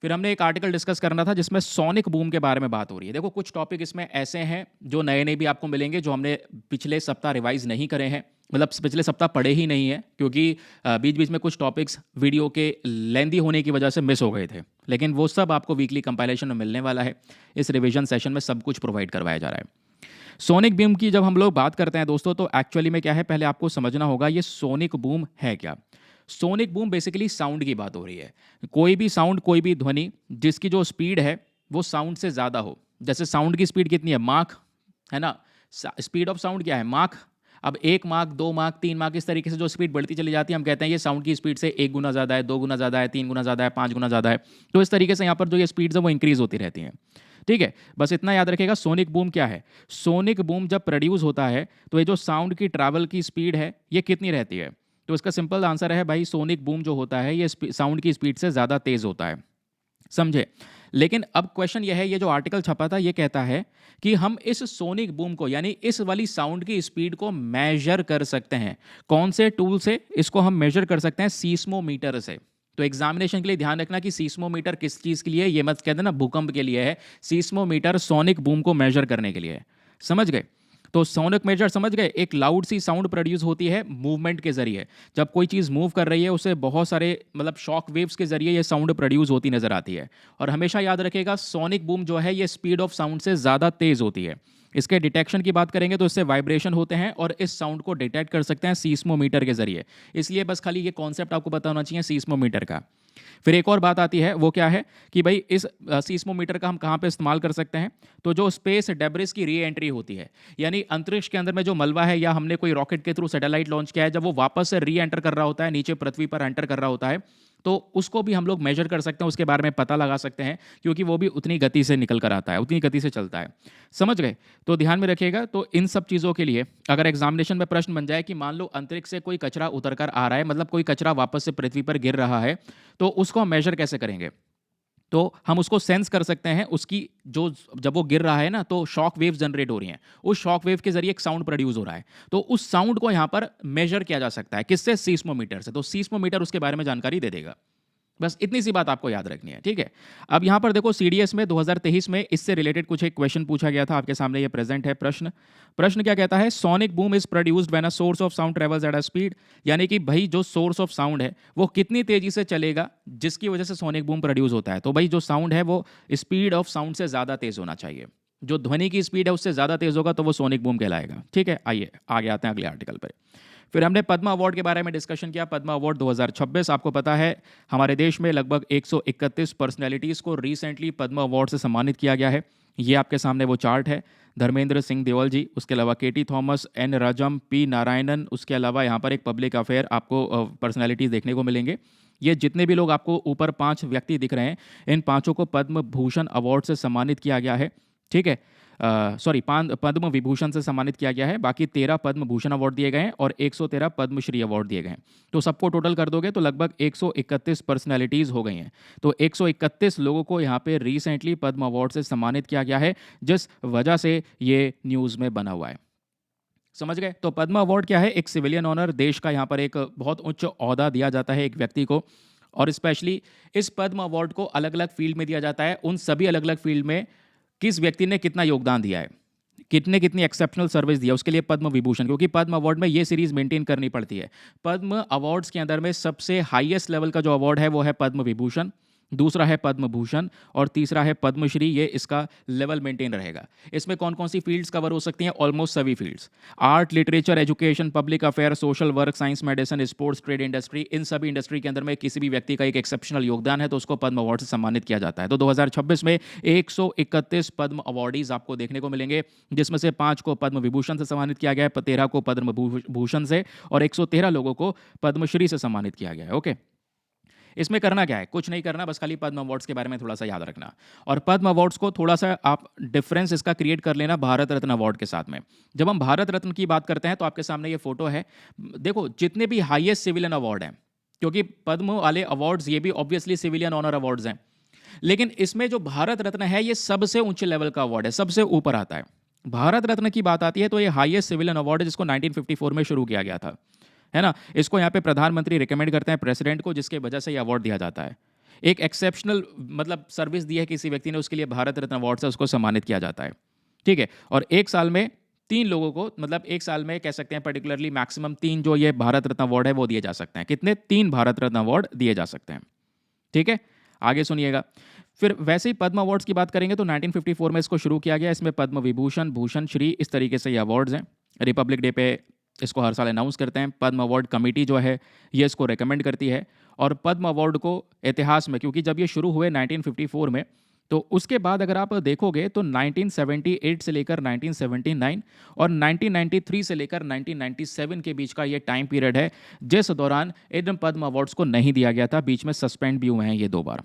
Speaker 1: फिर हमने एक आर्टिकल डिस्कस करना था जिसमें सोनिक बूम के बारे में बात हो रही है। देखो, कुछ टॉपिक इसमें ऐसे हैं जो नए नए भी आपको मिलेंगे, जो हमने पिछले सप्ताह रिवाइज नहीं करे हैं, मतलब पिछले सप्ताह पढ़े ही नहीं है, क्योंकि बीच बीच में कुछ टॉपिक्स वीडियो के लेंदी होने की वजह से मिस हो गए थे। लेकिन वो सब आपको वीकली कंपाइलेशन में मिलने वाला है। इस रिवीजन सेशन में सब कुछ प्रोवाइड करवाया जा रहा है। सोनिक बूम की जब हम लोग बात करते हैं दोस्तों, तो एक्चुअली में क्या है, पहले आपको समझना होगा ये सोनिक बूम है क्या। सोनिक बूम बेसिकली साउंड की बात हो रही है। कोई भी साउंड, कोई भी ध्वनि जिसकी जो स्पीड है वो साउंड से ज़्यादा हो। जैसे साउंड की स्पीड कितनी है, माख, है ना। स्पीड ऑफ साउंड क्या है, माख। अब 1 माख, 2 माख, 3 माख, इस तरीके से जो स्पीड बढ़ती चली जाती है, हम कहते हैं ये साउंड की स्पीड से 1 गुना ज़्यादा है, 2 गुना ज़्यादा है, 3 गुना ज़्यादा है, 5 गुना ज़्यादा है। तो इस तरीके से यहाँ पर जो ये स्पीड्स है वो इंक्रीज होती रहती हैं। ठीक है, बस इतना याद रखेगा। सोनिक बूम क्या है, सोनिक बूम जब प्रोड्यूस होता है तो ये जो साउंड की ट्रैवल की स्पीड है ये कितनी रहती है। तो इसका सिंपल आंसर है भाई, सोनिक बूम जो होता है ये साउंड की स्पीड से ज़्यादा तेज़ होता है। समझे। लेकिन अब क्वेश्चन यह है, ये जो आर्टिकल छपा था ये कहता है कि हम इस सोनिक बूम को, यानी इस वाली साउंड की स्पीड को मेजर कर सकते हैं। कौन से टूल से इसको हम मेजर कर सकते हैं, सीस्मोमीटर से। तो एग्जामिनेशन के लिए ध्यान रखना कि सीस्मोमीटर किस चीज़ के लिए है, ये मत कहते ना भूकंप के लिए है। सीस्मोमीटर सोनिक बूम को मेजर करने के लिए है। समझ गए। तो सोनिक मेजर समझ गए, एक लाउड सी साउंड प्रोड्यूस होती है मूवमेंट के जरिए। जब कोई चीज़ मूव कर रही है उसे बहुत सारे मतलब शॉक वेव्स के जरिए ये साउंड प्रोड्यूस होती नजर आती है। और हमेशा याद रखेगा, सोनिक बूम जो है ये स्पीड ऑफ साउंड से ज़्यादा तेज़ होती है। इसके डिटेक्शन की बात करेंगे तो इससे वाइब्रेशन होते हैं और इस साउंड को डिटेक्ट कर सकते हैं सीस्मोमीटर के जरिए। इसलिए बस खाली ये कॉन्सेप्ट आपको पता होना चाहिए सीस्मोमीटर का। फिर एक और बात आती है, वो क्या है कि भाई इस सीस्मोमीटर का हम कहाँ पे इस्तेमाल कर सकते हैं। तो जो स्पेस डेब्रिस की री एंट्री होती है, यानी अंतरिक्ष के अंदर में जो मलबा है या हमने कोई रॉकेट के थ्रू सैटेलाइट लॉन्च किया है, जब वो वापस से री एंटर कर रहा होता है, नीचे पृथ्वी पर एंटर कर रहा होता है, तो उसको भी हम लोग मेजर कर सकते हैं, उसके बारे में पता लगा सकते हैं, क्योंकि वो भी उतनी गति से निकल कर आता है, उतनी गति से चलता है। समझ गए। तो ध्यान में रखिएगा। तो इन सब चीज़ों के लिए अगर एग्जामिनेशन में प्रश्न बन जाए कि मान लो अंतरिक्ष से कोई कचरा उतर कर आ रहा है, मतलब कोई कचरा वापस से पृथ्वी पर गिर रहा है, तो उसको हम मेजर कैसे करेंगे। तो हम उसको सेंस कर सकते हैं, उसकी जो जब वो गिर रहा है ना तो शॉक वेव जनरेट हो रही हैं, उस शॉक वेव के जरिए एक साउंड प्रोड्यूस हो रहा है, तो उस साउंड को यहाँ पर मेजर किया जा सकता है किससे, सीस्मोमीटर से। तो सीस्मोमीटर उसके बारे में जानकारी दे देगा। बस इतनी सी बात आपको याद रखनी है, ठीक है। अब यहाँ पर देखो सीडीएस में 2023 में इससे रिलेटेड कुछ एक क्वेश्चन पूछा गया था, आपके सामने ये प्रेजेंट है प्रश्न। प्रश्न क्या कहता है, sonic boom is produced when a source of sound travels at a speed, यानी कि भाई जो सोर्स ऑफ साउंड है वो कितनी तेजी से चलेगा जिसकी वजह से सोनिक बूम प्रोड्यूस होता है। तो भाई जो साउंड है वो स्पीड ऑफ साउंड से ज़्यादा तेज होना चाहिए, जो ध्वनि की स्पीड है उससे ज़्यादा तेज होगा तो वो सोनिक बूम कहलाएगा, ठीक है। आइए आगे आते हैं अगले आर्टिकल पर। फिर हमने पद्मा अवार्ड के बारे में डिस्कशन किया। पद्मा अवार्ड 2026 आपको पता है हमारे देश में लगभग 131 पर्सनैलिटीज़ को रिसेंटली पद्मा अवार्ड से सम्मानित किया गया है। ये आपके सामने वो चार्ट है। धर्मेंद्र सिंह देओल जी, उसके अलावा K T Thomas, N Rajam, P Narayanan, उसके अलावा यहाँ पर एक पब्लिक अफेयर आपको पर्सनैलिटीज़ देखने को मिलेंगे। ये जितने भी लोग आपको ऊपर 5 व्यक्ति दिख रहे हैं, इन पाँचों को पद्म भूषण अवार्ड से सम्मानित किया गया है, ठीक है। सॉरी, पद्म विभूषण से सम्मानित किया गया है, बाकी 13 पद्म भूषण अवार्ड दिए गए हैं और 113 पद्मश्री अवार्ड दिए गए हैं। तो सबको टोटल कर दोगे तो लगभग 131 पर्सनैलिटीज़ हो गई हैं। तो 131 लोगों को यहाँ पे रिसेंटली पद्म अवार्ड से सम्मानित किया गया है, जिस वजह से ये न्यूज़ में बना हुआ है। समझ गए। तो पद्म अवार्ड क्या है, एक सिविलियन ऑनर, देश का यहाँ पर एक बहुत उच्च ओहदा दिया जाता है एक व्यक्ति को, और स्पेशली इस पद्म अवार्ड को अलग अलग फील्ड में दिया जाता है। उन सभी अलग अलग फील्ड में किस व्यक्ति ने कितना योगदान दिया है, कितनी एक्सेप्शनल सर्विस दिया, उसके लिए पद्म विभूषण। क्योंकि पद्म अवार्ड में ये सीरीज मेंटेन करनी पड़ती है। पद्म अवार्ड्स के अंदर में सबसे हाईएस्ट लेवल का जो अवार्ड है वो है पद्म विभूषण, दूसरा है पद्म भूषण और तीसरा है पद्मश्री। ये इसका लेवल मेंटेन रहेगा। इसमें कौन कौन सी फील्ड्स कवर हो सकती हैं, ऑलमोस्ट सभी fields, art, literature, education, public affair, social work, science, medicine, sports, trade industry, इन सभी इंडस्ट्री के अंदर में किसी भी व्यक्ति का एक एक्सेप्शनल योगदान है तो उसको पद्म अवार्ड से सम्मानित किया जाता है। तो 2026 में 131 पद्म अवार्डीज आपको देखने को मिलेंगे, जिसमें से 5 को पद्म विभूषण से सम्मानित किया गया है, 13 को पद्म भूषण से और 113 लोगों को पद्मश्री से सम्मानित किया गया है। ओके, इसमें करना क्या है, कुछ नहीं करना, बस खाली पद्म अवार्ड्स के बारे में थोड़ा सा याद रखना। और पद्म अवार्ड्स को थोड़ा सा आप डिफरेंस इसका क्रिएट कर लेना भारत रत्न अवार्ड के साथ में। जब हम भारत रत्न की बात करते हैं तो आपके सामने ये फोटो है। देखो जितने भी हाईएस्ट सिविलियन अवार्ड हैं, क्योंकि पद्म वाले अवार्ड्स ये भी ऑब्वियसली सिविलियन ऑनर अवार्ड्स हैं, लेकिन इसमें जो भारत रत्न है ये सबसे ऊंचे लेवल का अवार्ड है, सबसे ऊपर आता है। भारत रत्न की बात आती है तो ये हाईएस्ट सिविलियन अवार्ड है, जिसको 1954 में शुरू किया गया था, है ना। इसको यहाँ पे प्रधानमंत्री रिकमेंड करते हैं प्रेसिडेंट को, जिसके वजह से ये अवार्ड दिया जाता है। एक एक्सेप्शनल मतलब सर्विस दी है किसी व्यक्ति ने, उसके लिए भारत रत्न अवार्ड से उसको सम्मानित किया जाता है, ठीक है। और एक साल में 3 लोगों को, मतलब एक साल में कह सकते हैं पर्टिकुलरली मैक्सिमम 3 जो ये भारत रत्न अवार्ड है वो दिए जा सकते हैं। कितने, 3 भारत रत्न अवार्ड दिए जा सकते हैं, ठीक है। आगे सुनिएगा। फिर वैसे ही पद्म अवार्ड्स की बात करेंगे तो 1954 में इसको शुरू किया गया। इसमें पद्म विभूषण, भूषण, श्री, इस तरीके से ये अवार्ड्स हैं। रिपब्लिक डे पे इसको हर साल अनाउंस करते हैं। पद्म अवार्ड कमेटी जो है ये इसको रेकमेंड करती है। और पद्म अवार्ड को इतिहास में, क्योंकि जब ये शुरू हुए 1954 में, तो उसके बाद अगर आप देखोगे तो 1978 से लेकर 1979 और 1993 से लेकर 1997 के बीच का ये टाइम पीरियड है, जिस दौरान इन पद्म अवार्ड्स को नहीं दिया गया था। बीच में सस्पेंड भी हुए हैं ये 2 बार।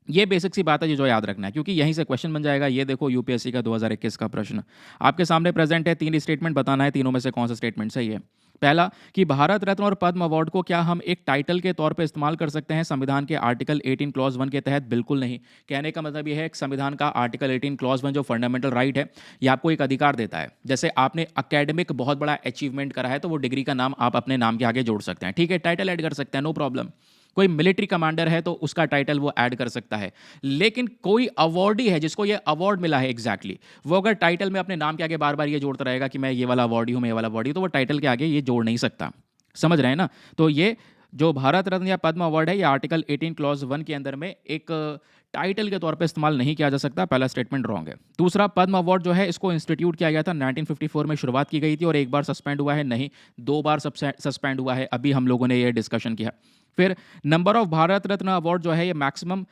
Speaker 1: ये बेसिक सी बात है जो याद रखना है, क्योंकि यहीं से क्वेश्चन बन जाएगा। ये देखो यूपीएससी का 2021 का प्रश्न आपके सामने प्रेजेंट है। 3 स्टेटमेंट बताना है, तीनों में से कौन सा स्टेटमेंट सही है। पहला कि भारत रत्न और पद्म अवार्ड को क्या हम एक टाइटल के तौर पे इस्तेमाल कर सकते हैं संविधान के आर्टिकल 18 क्लॉज 1 के तहत? बिल्कुल नहीं। कहने का मतलब ये है कि संविधान का आर्टिकल 18 क्लॉज 1 जो फंडामेंटल राइट है, ये आपको एक अधिकार देता है। जैसे आपने अकेडमिक बहुत बड़ा अचीवमेंट करा है तो वो डिग्री का नाम आप अपने नाम के आगे जोड़ सकते हैं, ठीक है, टाइटल ऐड कर सकते हैं, नो प्रॉब्लम। कोई मिलिट्री कमांडर है तो उसका टाइटल वो ऐड कर सकता है। लेकिन कोई अवार्डी है जिसको ये अवार्ड मिला है एग्जैक्टली, वो अगर टाइटल में अपने नाम के आगे बार बार ये जोड़ता रहेगा कि मैं ये वाला अवार्डी हूँ, मैं ये वाला अवार्डी हूँ, तो वो टाइटल के आगे ये जोड़ नहीं सकता। समझ रहे हैं ना। तो ये जो भारत रत्न या पद्म अवार्ड है, ये आर्टिकल 18 क्लॉज 1 के अंदर में एक टाइटल के तौर पे इस्तेमाल नहीं किया जा सकता। पहला स्टेटमेंट रॉन्ग है। दूसरा, पद्म अवार्ड जो है इसको इंस्टीट्यूट किया गया था 1954 में, शुरुआत की गई थी और एक बार सस्पेंड हुआ है, नहीं 2 बार सस्पेंड हुआ है। अभी हम लोगों ने ये डिस्कशन किया। फिर number of Bharat Ratna award जो है ये मैक्सिमम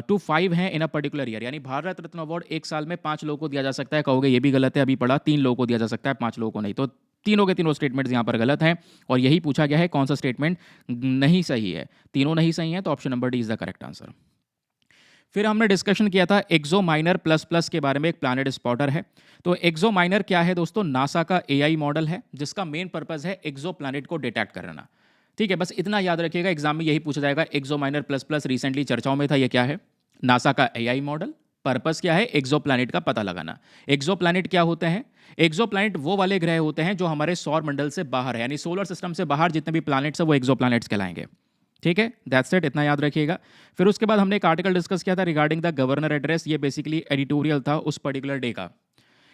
Speaker 1: 2 5 हैं इन अ पर्टिकुलर ईयर, यानी भारत रत्न अवार्ड एक साल में 5 लोगों को दिया जा सकता है। कहोगे ये भी गलत है, अभी पढ़ा 3 लोगों को दिया जा सकता है, 5 लोगों को नहीं। तो तीनों के तीनों स्टेटमेंट्स यहाँ पर गलत हैं और यही पूछा गया है कौन सा स्टेटमेंट नहीं सही है। तीनों नहीं सही हैं, तो option number D is the correct answer. फिर हमने डिस्कशन किया था एक्सो माइनर प्लस प्लस के बारे में। एक प्लैनेट स्पॉटर है। तो एक्सो माइनर क्या है दोस्तों? नासा का एआई मॉडल है जिसका मेन पर्पस है एक्सो प्लैनेट को डिटेक्ट करना। ठीक है, बस इतना याद रखिएगा, एग्जाम में यही पूछा जाएगा। एक्सो माइनर प्लस प्लस रिसेंटली चर्चाओं में था, ये क्या है? नासा का एआई मॉडल। पर्पस क्या है? एक्सोप्लैनेट का पता लगाना। एक्सोप्लैनेट क्या होते हैं? एक्सोप्लैनेट वो वाले ग्रह होते हैं जो हमारे सौर मंडल से बाहर है, यानी सोलर सिस्टम से बाहर जितने भी प्लैनेट्स हैं वो एक्सोप्लैनेट्स कहलाएंगे। ठीक है, दैट्स इट, इतना याद रखिएगा। फिर उसके बाद हमने एक आर्टिकल डिस्कस किया था रिगार्डिंग द गवर्नर एड्रेस। ये बेसिकली एडिटोरियल था उस पर्टिकुलर डे का।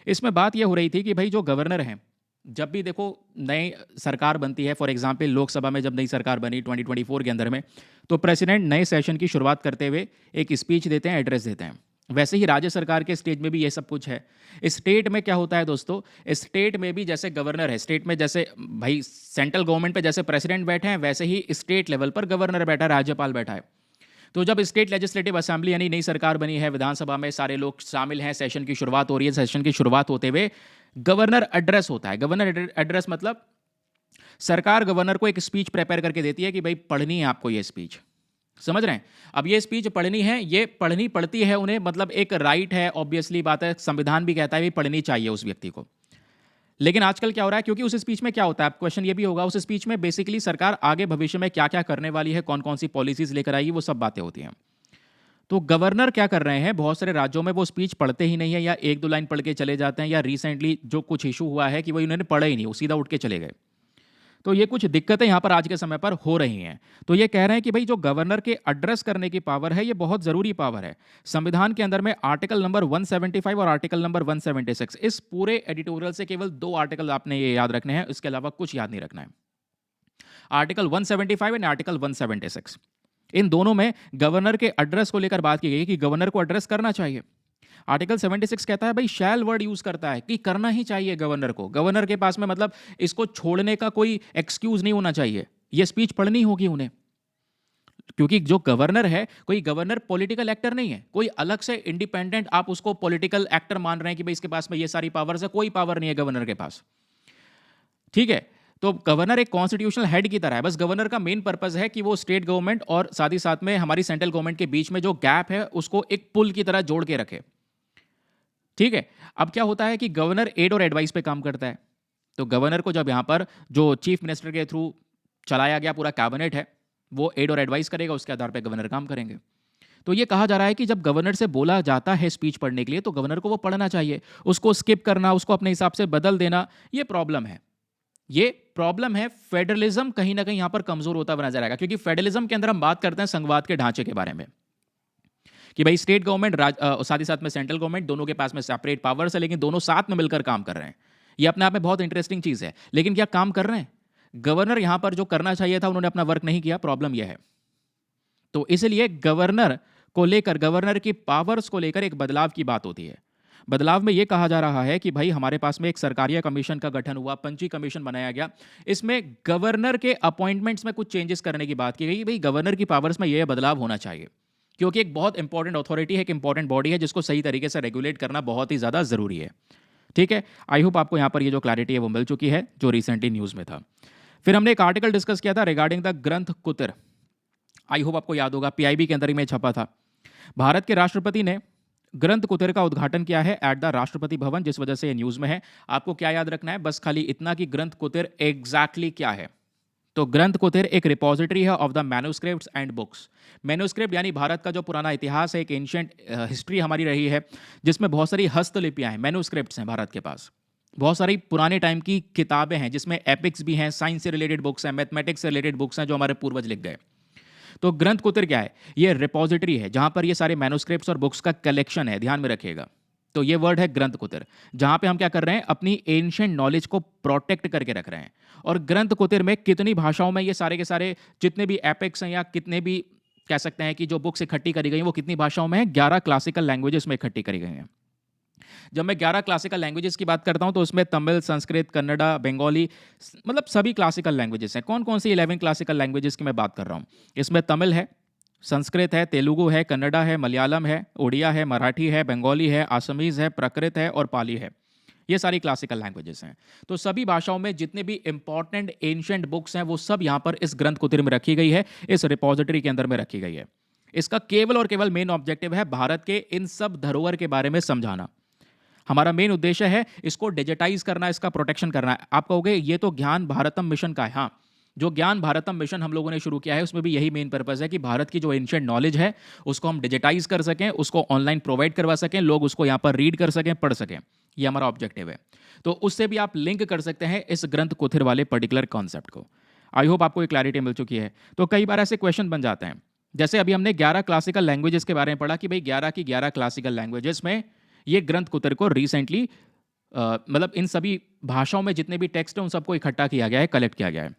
Speaker 1: इसमें बात यह हो रही थी कि भाई जो गवर्नर हैं, जब भी देखो नई सरकार बनती है, फॉर एग्जांपल लोकसभा में जब नई सरकार बनी 2024 के अंदर में, तो प्रेसिडेंट नए सेशन की शुरुआत करते हुए एक स्पीच देते हैं, एड्रेस देते हैं। वैसे ही राज्य सरकार के स्टेज में भी ये सब कुछ है। स्टेट में क्या होता है दोस्तों? स्टेट में भी जैसे गवर्नर है, स्टेट में जैसे भाई सेंट्रल गवर्नमेंट पे जैसे प्रेसिडेंट बैठे हैं, वैसे ही स्टेट लेवल पर गवर्नर बैठा है, राज्यपाल बैठा है। तो जब स्टेट लेजिस्लेटिव असेंबली यानी नई सरकार बनी है, विधानसभा में सारे लोग शामिल हैं, सेशन की शुरुआत हो रही है, सेशन की शुरुआत होते हुए गवर्नर एड्रेस होता है। गवर्नर एड्रेस मतलब सरकार गवर्नर को एक स्पीच प्रिपेयर करके देती है कि भाई पढ़नी है आपको ये स्पीच। समझ रहे हैं? अब ये स्पीच पढ़नी है, ये पढ़नी पड़ती है उन्हें, मतलब एक राइट है, ऑब्वियसली बात है, संविधान भी कहता है भी पढ़नी चाहिए उस व्यक्ति को। लेकिन आजकल क्या हो रहा है, क्योंकि उस स्पीच में क्या होता है, आप क्वेश्चन ये भी होगा, उस स्पीच में बेसिकली सरकार आगे भविष्य में क्या क्या करने वाली है, कौन कौन सी पॉलिसीज लेकर आएगी, वो सब बातें होती हैं। तो गवर्नर क्या कर रहे हैं, बहुत सारे राज्यों में वो स्पीच पढ़ते ही नहीं है, या एक दो लाइन पढ़ के चले जाते हैं, या रिसेंटली जो कुछ इशू हुआ है कि वो इन्होंने पढ़ा ही नहीं, वो सीधा उठ के चले गए। तो ये कुछ दिक्कतें यहाँ पर आज के समय पर हो रही हैं। तो ये कह रहे हैं कि भाई जो गवर्नर के एड्रेस करने की पावर है, ये बहुत ज़रूरी पावर है। संविधान के अंदर में आर्टिकल नंबर 175 और आर्टिकल नंबर 176, इस पूरे एडिटोरियल से केवल 2 आर्टिकल आपने ये याद रखने हैं, इसके अलावा कुछ याद नहीं रखना है। आर्टिकल 175 एंड आर्टिकल 176, इन दोनों में गवर्नर के एड्रेस को लेकर बात की गई कि गवर्नर को एड्रेस करना चाहिए। आर्टिकल 76 कहता है भाई शैल वर्ड यूज करता है कि करना ही चाहिए गवर्नर को। गवर्नर के पास में मतलब इसको छोड़ने का कोई एक्सक्यूज नहीं होना चाहिए, ये स्पीच पढ़नी होगी उन्हें। क्योंकि जो गवर्नर है, कोई गवर्नर पॉलिटिकल एक्टर नहीं है, कोई अलग से इंडिपेंडेंट आप उसको पॉलिटिकल एक्टर मान रहे हैं कि भाई इसके पास में ये सारी पावर्स है, कोई पावर नहीं है गवर्नर के पास। ठीक है, तो गवर्नर एक कॉन्स्टिट्यूशनल हेड की तरह है। बस गवर्नर का मेन पर्पस है कि वो स्टेट गवर्नमेंट और साथ ही साथ में हमारी सेंट्रल गवर्नमेंट के बीच में जो गैप है उसको एक पुल की तरह जोड़ के रखे। ठीक है, अब क्या होता है कि गवर्नर एड और एडवाइस पे काम करता है। तो गवर्नर को जब यहाँ पर जो चीफ मिनिस्टर के थ्रू चलाया गया पूरा कैबिनेट है, वो एड और एडवाइस करेगा, उसके आधार पर गवर्नर काम करेंगे। तो ये कहा जा रहा है कि जब गवर्नर से बोला जाता है स्पीच पढ़ने के लिए, तो गवर्नर को वो पढ़ना चाहिए। उसको स्किप करना, उसको अपने हिसाब से बदल देना, ये प्रॉब्लम है। ये प्रॉब्लम है। फेडरलिज्म कहीं ना कहीं यहां पर कमजोर होता हुआ नजर आएगा, क्योंकि फेडरलिज्म के अंदर हम बात करते हैं संघवाद के ढांचे के बारे में कि भाई स्टेट गवर्नमेंट साथ ही साथ में सेंट्रल गवर्नमेंट, दोनों के पास में सेपरेट पावर्स है, लेकिन दोनों साथ में मिलकर काम कर रहे हैं। ये अपने आप में बहुत इंटरेस्टिंग चीज है। लेकिन क्या काम कर रहे हैं? गवर्नर यहां पर जो करना चाहिए था उन्होंने अपना वर्क नहीं किया, प्रॉब्लम यह है। तो इसलिए गवर्नर को लेकर, गवर्नर की पावर्स को लेकर एक बदलाव की बात होती है। बदलाव में यह कहा जा रहा है कि भाई हमारे पास में एक सरकारिया कमीशन का गठन हुआ, पंची कमीशन बनाया गया। इसमें गवर्नर के अपॉइंटमेंट्स में कुछ चेंजेस करने की बात की गई। भाई गवर्नर की पावर्स में यह बदलाव होना चाहिए, क्योंकि एक बहुत इंपॉर्टेंट अथॉरिटी है, एक इंपॉर्टेंट बॉडी है, जिसको सही तरीके से रेगुलेट करना बहुत ही ज़्यादा ज़रूरी है। ठीक है, आई होप आपको यहाँ पर ये जो क्लैरिटी है वो मिल चुकी है, जो रिसेंटली न्यूज़ में था। फिर हमने एक आर्टिकल डिस्कस किया था रिगार्डिंग द ग्रंथ कुतिर। आई होप आपको याद होगा, पीआईबी के अंदर ही में छपा था। भारत के राष्ट्रपति ने ग्रंथ कुतिर का उद्घाटन किया है एट द राष्ट्रपति भवन, जिस वजह से ये न्यूज़ में है। आपको क्या याद रखना है? बस खाली इतना कि ग्रंथ कुतिर एग्जैक्टली क्या है। तो ग्रंथ कुतिर एक रिपोजिटरी है of the manuscripts and books. Manuscript यानी भारत का जो पुराना इतिहास है, एक एंशिएंट हिस्ट्री हमारी रही है, जिसमें बहुत सारी हस्तलिपियां हैं, मैन्युस्क्रिप्ट्स हैं भारत के पास। बहुत सारी पुराने टाइम की किताबें हैं, जिसमें एपिक्स भी हैं, साइंस से रिलेटेड बुक्स हैं, मैथमेटिक्स से रिलेटेड बुक्स हैं, जो हमारे पूर्वज लिख गए। तो ग्रंथ कुतिर क्या है? ये रिपोजिटरी है जहां पर ये सारे मैन्युस्क्रिप्ट्स और बुक्स का कलेक्शन है, ध्यान में रखिएगा। तो ये वर्ड है ग्रंथ कुतिर, जहां पे हम क्या कर रहे हैं, अपनी एंशिएंट नॉलेज को प्रोटेक्ट करके रख रहे हैं। और ग्रंथ कुतिर में कितनी भाषाओं में ये सारे के सारे जितने भी एपिक्स हैं, या कितने भी कह सकते हैं कि जो बुक्स इकट्ठी करी गई हैं, वो कितनी भाषाओं में है? 11 क्लासिकल लैंग्वेजेस में इकट्ठी करी गई हैं। जब मैं 11 क्लासिकल लैंग्वेजेस की बात करता हूं, तो उसमें तमिल, संस्कृत, कन्नड़ा, बंगाली, मतलब सभी क्लासिकल लैंग्वेजेस हैं। कौन कौन सी 11 क्लासिकल लैंग्वेजेस की मैं बात कर रहा हूं? इसमें तमिल है, संस्कृत है, तेलुगु है, कन्नड़ा है, मलयालम है, उड़िया है, मराठी है, बंगाली है, आसामीज है, प्राकृत है और पाली है। ये सारी क्लासिकल लैंग्वेजेस हैं। तो सभी भाषाओं में जितने भी इंपॉर्टेंट एंशिएंट बुक्स हैं, वो सब यहाँ पर इस ग्रंथ कुतिर में रखी गई है, इस रिपोजिटरी के अंदर में रखी गई है। इसका केवल और केवल मेन ऑब्जेक्टिव है भारत के इन सब धरोहर के बारे में समझाना। हमारा मेन उद्देश्य है इसको डिजिटाइज करना, इसका प्रोटेक्शन करना है। आप कहोगे ये तो ज्ञान भारतम मिशन का है। हाँ, जो ज्ञान भारतम मिशन हम लोगों ने शुरू किया है उसमें भी यही मेन पर्पज़ है कि भारत की जो एंशिएंट नॉलेज है उसको हम डिजिटाइज कर सकें, उसको ऑनलाइन प्रोवाइड करवा सकें, लोग उसको यहाँ पर रीड कर सकें, पढ़ सकें। ये हमारा ऑब्जेक्टिव है। तो उससे भी आप लिंक कर सकते हैं इस ग्रंथ कुथिर वाले पर्टिकुलर कॉन्सेप्ट को। आई होप आपको ये क्लैरिटी मिल चुकी है। तो कई बार ऐसे क्वेश्चन बन जाते हैं, जैसे अभी हमने 11 क्लासिकल लैंग्वेजेस के बारे में पढ़ा कि भाई 11 की 11 क्लासिकल लैंग्वेजेस में ये ग्रंथ कुतर को रिसेंटली मतलब इन सभी भाषाओं में जितने भी टेक्स्ट हैं उन सबको इकट्ठा किया गया है, कलेक्ट किया गया है।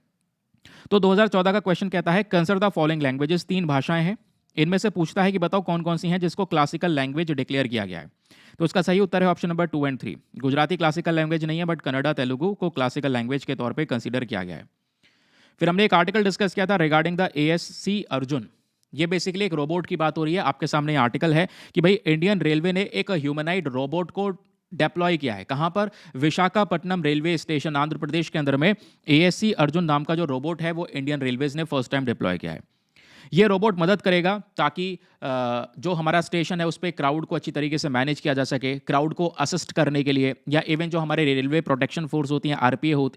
Speaker 1: तो 2014 का क्वेश्चन कहता है कंसिडर द फॉलोइंग लैंग्वेजेस, 3 भाषाएं हैं, इनमें से पूछता है कि बताओ कौन कौन सी हैं जिसको क्लासिकल लैंग्वेज डिक्लेयर किया गया है। तो उसका सही उत्तर है option number 2 and 3। Gujarati classical language नहीं है, बट कन्नड़ा तेलुगु को क्लासिकल लैंग्वेज के तौर पर कंसिडर किया गया है। फिर हमने एक आर्टिकल डिस्कस किया था रिगार्डिंग द ASC अर्जुन। ये बेसिकली एक रोबोट की बात हो रही है। आपके सामने आर्टिकल है कि भाई इंडियन रेलवे ने एक ह्यूमनाइड रोबोट को डेप्लॉय किया है। कहां पर? विशाखापट्टनम रेलवे स्टेशन आंध्र प्रदेश के अंदर में ASC अर्जुन नाम का जो रोबोट है वो इंडियन रेलवेज ने फर्स्ट टाइम डिप्लॉय किया है। ये रोबोट मदद करेगा ताकि जो हमारा स्टेशन है उस पर क्राउड को अच्छी तरीके से मैनेज किया जा सके, क्राउड को असिस्ट करने के लिए, या इवन जो हमारे रेलवे प्रोटेक्शन फोर्स होती हैं,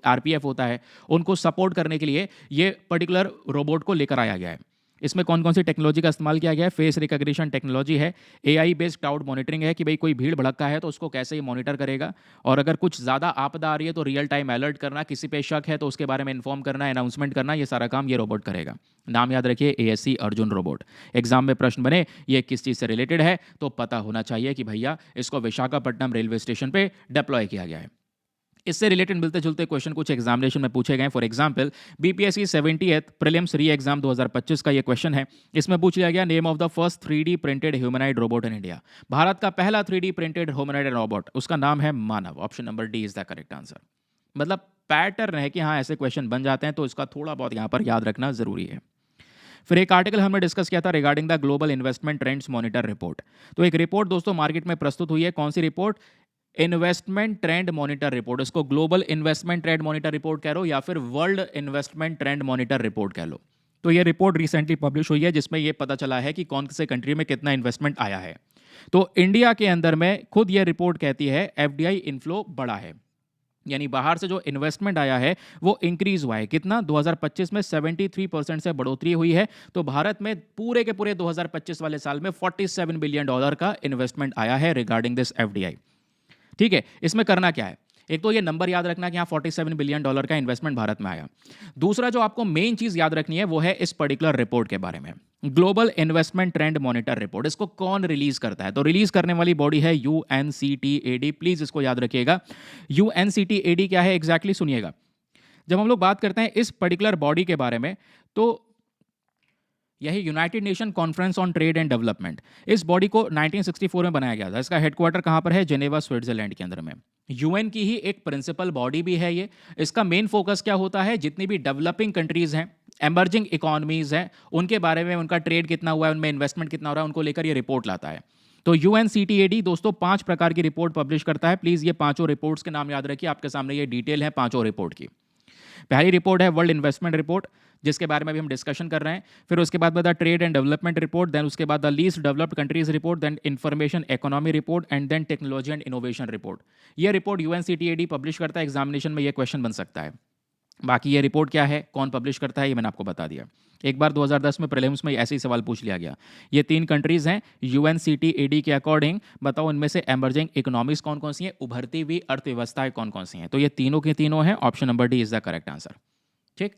Speaker 1: RPF होता है, उनको सपोर्ट करने के लिए ये पर्टिकुलर रोबोट को लेकर आया गया है। इसमें कौन कौन सी टेक्नोलॉजी का इस्तेमाल किया गया है? फेस रिकग्निशन टेक्नोलॉजी है, AI बेस्ड क्राउड मॉनिटरिंग है कि भाई कोई भीड़ भड़का है तो उसको कैसे ये मॉनिटर करेगा, और अगर कुछ ज़्यादा आपदा आ रही है तो रियल टाइम अलर्ट करना, किसी पे शक है तो उसके बारे में इन्फॉर्म करना, अनाउंसमेंट करना, ये सारा काम ये रोबोट करेगा। नाम याद रखिए, ASC अर्जुन रोबोट। एग्जाम में प्रश्न बने ये किस चीज़ से रिलेटेड है तो पता होना चाहिए कि भैया इसको विशाखापट्टनम रेलवे स्टेशन पे डिप्लॉय किया गया है। इससे रिलेटेड मिलते जुलते क्वेश्चन कुछ एग्जामिनेशन में पूछे गए। For example BPSC 70th prelims re exam 2025 का ये क्वेश्चन है। इसमें पूछ लिया गया name of the first 3D printed humanoid robot in India. Bharat का पहला 3D प्रिंटेड ह्यूमनाइड रोबोट, उसका नाम है Manav. Option number D is the correct answer. मतलब पैटर्न है कि हाँ ऐसे क्वेश्चन बन जाते हैं, तो इसका थोड़ा बहुत यहाँ पर याद रखना जरूरी है। फिर एक आर्टिकल हमने डिस्कस किया था regarding the global investment trends monitor report. तो एक रिपोर्ट दोस्तों मार्केट में प्रस्तुत हुई है। कौन सी रिपोर्ट? Investment trend monitor report. इसको global investment trend monitor report कह लो या फिर world investment trend monitor report कह लो। तो ये रिपोर्ट रिसेंटली पब्लिश हुई है जिसमें ये पता चला है कि कौन से कंट्री में कितना इन्वेस्टमेंट आया है। तो इंडिया के अंदर में खुद ये रिपोर्ट कहती है FDI इनफ्लो बढ़ा है, यानी बाहर से जो इन्वेस्टमेंट आया है वो इंक्रीज हुआ है। कितना? 2025 में 73% से बढ़ोतरी हुई है। तो भारत में पूरे के पूरे 2025 वाले साल में $47 बिलियन का इन्वेस्टमेंट आया है रिगार्डिंग दिस FDI। ठीक है, इसमें करना क्या है? एक तो ये नंबर याद रखना कि यहाँ $47 बिलियन का इन्वेस्टमेंट भारत में आया। दूसरा जो आपको मेन चीज याद रखनी है वो है इस पर्टिकुलर रिपोर्ट के बारे में, global investment trend monitor report. इसको कौन रिलीज करता है? तो रिलीज करने वाली बॉडी है UNCTAD। प्लीज इसको याद रखिएगा। UNCTAD क्या है एग्जैक्टली सुनिएगा। जब हम लोग बात करते हैं इस पर्टिकुलर बॉडी के बारे में, तो यही United nation conference on trade and development, इस बॉडी को 1964 में बनाया गया था। इसका हेडक्वार्टर कहाँ पर है? जेनेवा स्विट्जरलैंड के अंदर में। UN की ही एक प्रिंसिपल बॉडी भी है ये। इसका मेन फोकस क्या होता है? जितनी भी डेवलपिंग कंट्रीज हैं, एमर्जिंग इकोनॉमीज हैं, उनके बारे में, उनका ट्रेड कितना हुआ है, उनमें इन्वेस्टमेंट कितना हो रहा है, उनको लेकर ये रिपोर्ट लाता है। तो UNCTAD दोस्तों 5 प्रकार की रिपोर्ट पब्लिश करता है। प्लीज ये पांचों रिपोर्ट्स के नाम याद रखिए। आपके सामने ये डिटेल है पांचों रिपोर्ट की। पहली रिपोर्ट है वर्ल्ड इन्वेस्टमेंट रिपोर्ट, जिसके बारे में भी हम डिस्कशन कर रहे हैं। फिर उसके बाद the trade and development report, then उसके बाद the least developed countries report, then information economy report, and then technology and innovation report. ये रिपोर्ट UNCTAD पब्लिश करता है। एग्जामिनेशन में ये क्वेश्चन बन सकता है। बाकी ये रिपोर्ट क्या है, कौन पब्लिश करता है, ये मैंने आपको बता दिया। एक बार 2010 में प्रीलिम्स में ऐसे ही सवाल पूछ लिया गया। ये 3 कंट्रीज हैं UNCTAD के अकॉर्डिंग। बताओ इनमें से एमर्जिंग इकोनॉमीज कौन कौन सी हैं, उभरती हुई अर्थव्यवस्थाएं कौन कौन सी हैं। तो ये तीनों के तीनों हैं। Option number D is the correct answer. ठीक,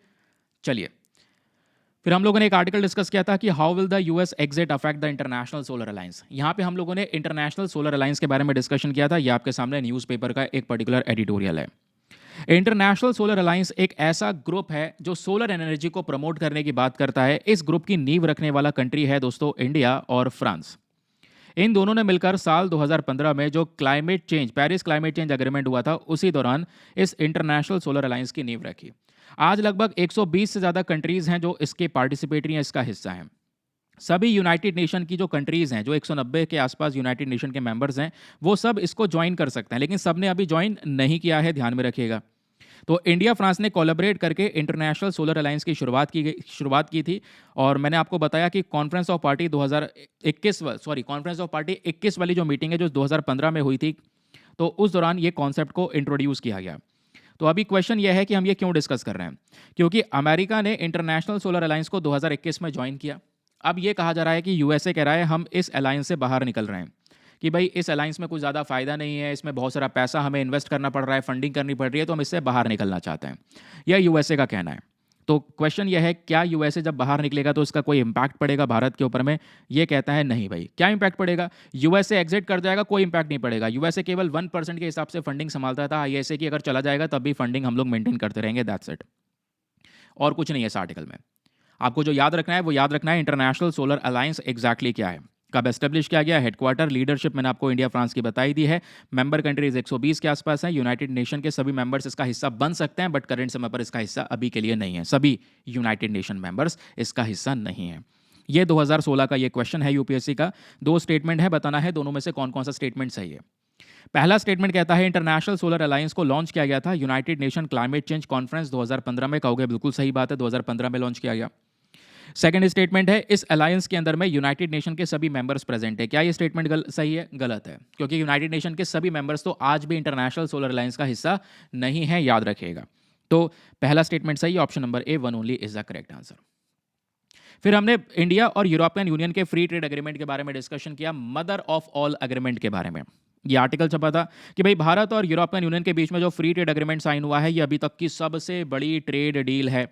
Speaker 1: चलिए फिर हम लोगों ने एक आर्टिकल डिस्कस किया था कि how will the US exit affect the international solar alliance. यहाँ पे हम लोगों ने इंटरनेशनल सोलर अलायंस के बारे में डिस्कशन किया था। ये आपके सामने न्यूज़पेपर का एक पर्टिकुलर एडिटोरियल है। इंटरनेशनल सोलर अलायंस एक ऐसा ग्रुप है जो सोलर एनर्जी को प्रमोट करने की बात करता है। इस ग्रुप की नींव रखने वाला कंट्री है दोस्तों इंडिया और फ्रांस। इन दोनों ने मिलकर साल 2015 में जो climate change, Paris climate change agreement हुआ था, उसी दौरान इस इंटरनेशनल सोलर अलायंस की नींव रखी। आज लगभग 120 से ज़्यादा कंट्रीज़ हैं जो इसके पार्टिसिपेटरी हैं, इसका हिस्सा हैं। सभी यूनाइटेड नेशन की जो कंट्रीज़ हैं, जो 190 के आसपास यूनाइटेड नेशन के मेंबर्स हैं, वो सब इसको ज्वाइन कर सकते हैं, लेकिन सब ने अभी ज्वाइन नहीं किया है, ध्यान में रखिएगा। तो इंडिया फ्रांस ने कोलैबोरेट करके इंटरनेशनल सोलर अलायंस की शुरुआत की थी। और मैंने आपको बताया कि कॉन्फ्रेंस ऑफ पार्टी 21 वाली जो मीटिंग है जो 2015 में हुई थी, तो उस दौरान ये कॉन्सेप्ट को इंट्रोड्यूस किया गया। तो अभी क्वेश्चन यह है कि हम ये क्यों डिस्कस कर रहे हैं, क्योंकि अमेरिका ने इंटरनेशनल सोलर अलायंस को 2021 में ज्वाइन किया। अब ये कहा जा रहा है कि यूएसए कह रहा है हम इस अलायंस से बाहर निकल रहे हैं, कि भाई इस अलायंस में कुछ ज़्यादा फायदा नहीं है, इसमें बहुत सारा पैसा हमें इन्वेस्ट करना पड़ रहा है, फंडिंग करनी पड़ रही है, तो हम इससे बाहर निकलना चाहते हैं। यह यूएसए का कहना है। तो क्वेश्चन यह है, क्या यूएसए जब बाहर निकलेगा तो इसका कोई इंपैक्ट पड़ेगा भारत के ऊपर में? ये कहता है नहीं भाई, क्या इंपैक्ट पड़ेगा? यूएसए एग्जिट कर जाएगा, कोई इंपैक्ट नहीं पड़ेगा। यूएसए केवल 1% के हिसाब से फंडिंग संभालता था आईएसए की, अगर चला जाएगा तब भी फंडिंग हम लोग मेंटेन करते रहेंगे, दैट्स इट। और कुछ नहीं है इस आर्टिकल में। आपको जो याद रखना है वो याद रखना है इंटरनेशनल सोलर अलायंस एग्जैक्टली क्या है, कब एस्टेब्लिश किया गया, हेडक्वार्टर, लीडरशिप मैंने आपको इंडिया फ्रांस की बताई दी है, मेंबर कंट्रीज 120 के आसपास हैं, यूनाइटेड नेशन के सभी मेंबर्स इसका हिस्सा बन सकते हैं, बट करंट समय पर इसका हिस्सा अभी के लिए नहीं है। सभी यूनाइटेड नेशन मेंबर्स इसका हिस्सा नहीं है। ये 2016 का ये क्वेश्चन है यूपीएससी का। 2 स्टेटमेंट है, बताना है दोनों में से कौन कौन सा स्टेटमेंट सही है। पहला स्टेटमेंट कहता है इंटरनेशनल सोलर अलायंस को लॉन्च किया गया था United nation climate change conference 2015 में। कहोगे बिल्कुल सही बात है, 2015 में लॉन्च किया गया। सेकंड स्टेटमेंट है इस अलायंस के अंदर में यूनाइटेड नेशन के सभी मेंबर्स प्रेजेंट है। क्या ये स्टेटमेंट सही है? गलत है, क्योंकि यूनाइटेड नेशन के सभी मेंबर्स तो आज भी इंटरनेशनल सोलर अलायंस का हिस्सा नहीं है, याद रखिएगा। तो पहला स्टेटमेंट सही, option number A, one only is the correct answer. फिर हमने इंडिया और यूरोपियन यूनियन के फ्री ट्रेड एग्रीमेंट के बारे में डिस्कशन किया, मदर ऑफ ऑल एग्रीमेंट के बारे में। ये आर्टिकल छपा था कि भाई भारत और यूरोपियन यूनियन के बीच में जो फ्री ट्रेड एग्रीमेंट साइन हुआ है, ये अभी तक की सबसे बड़ी ट्रेड डील है।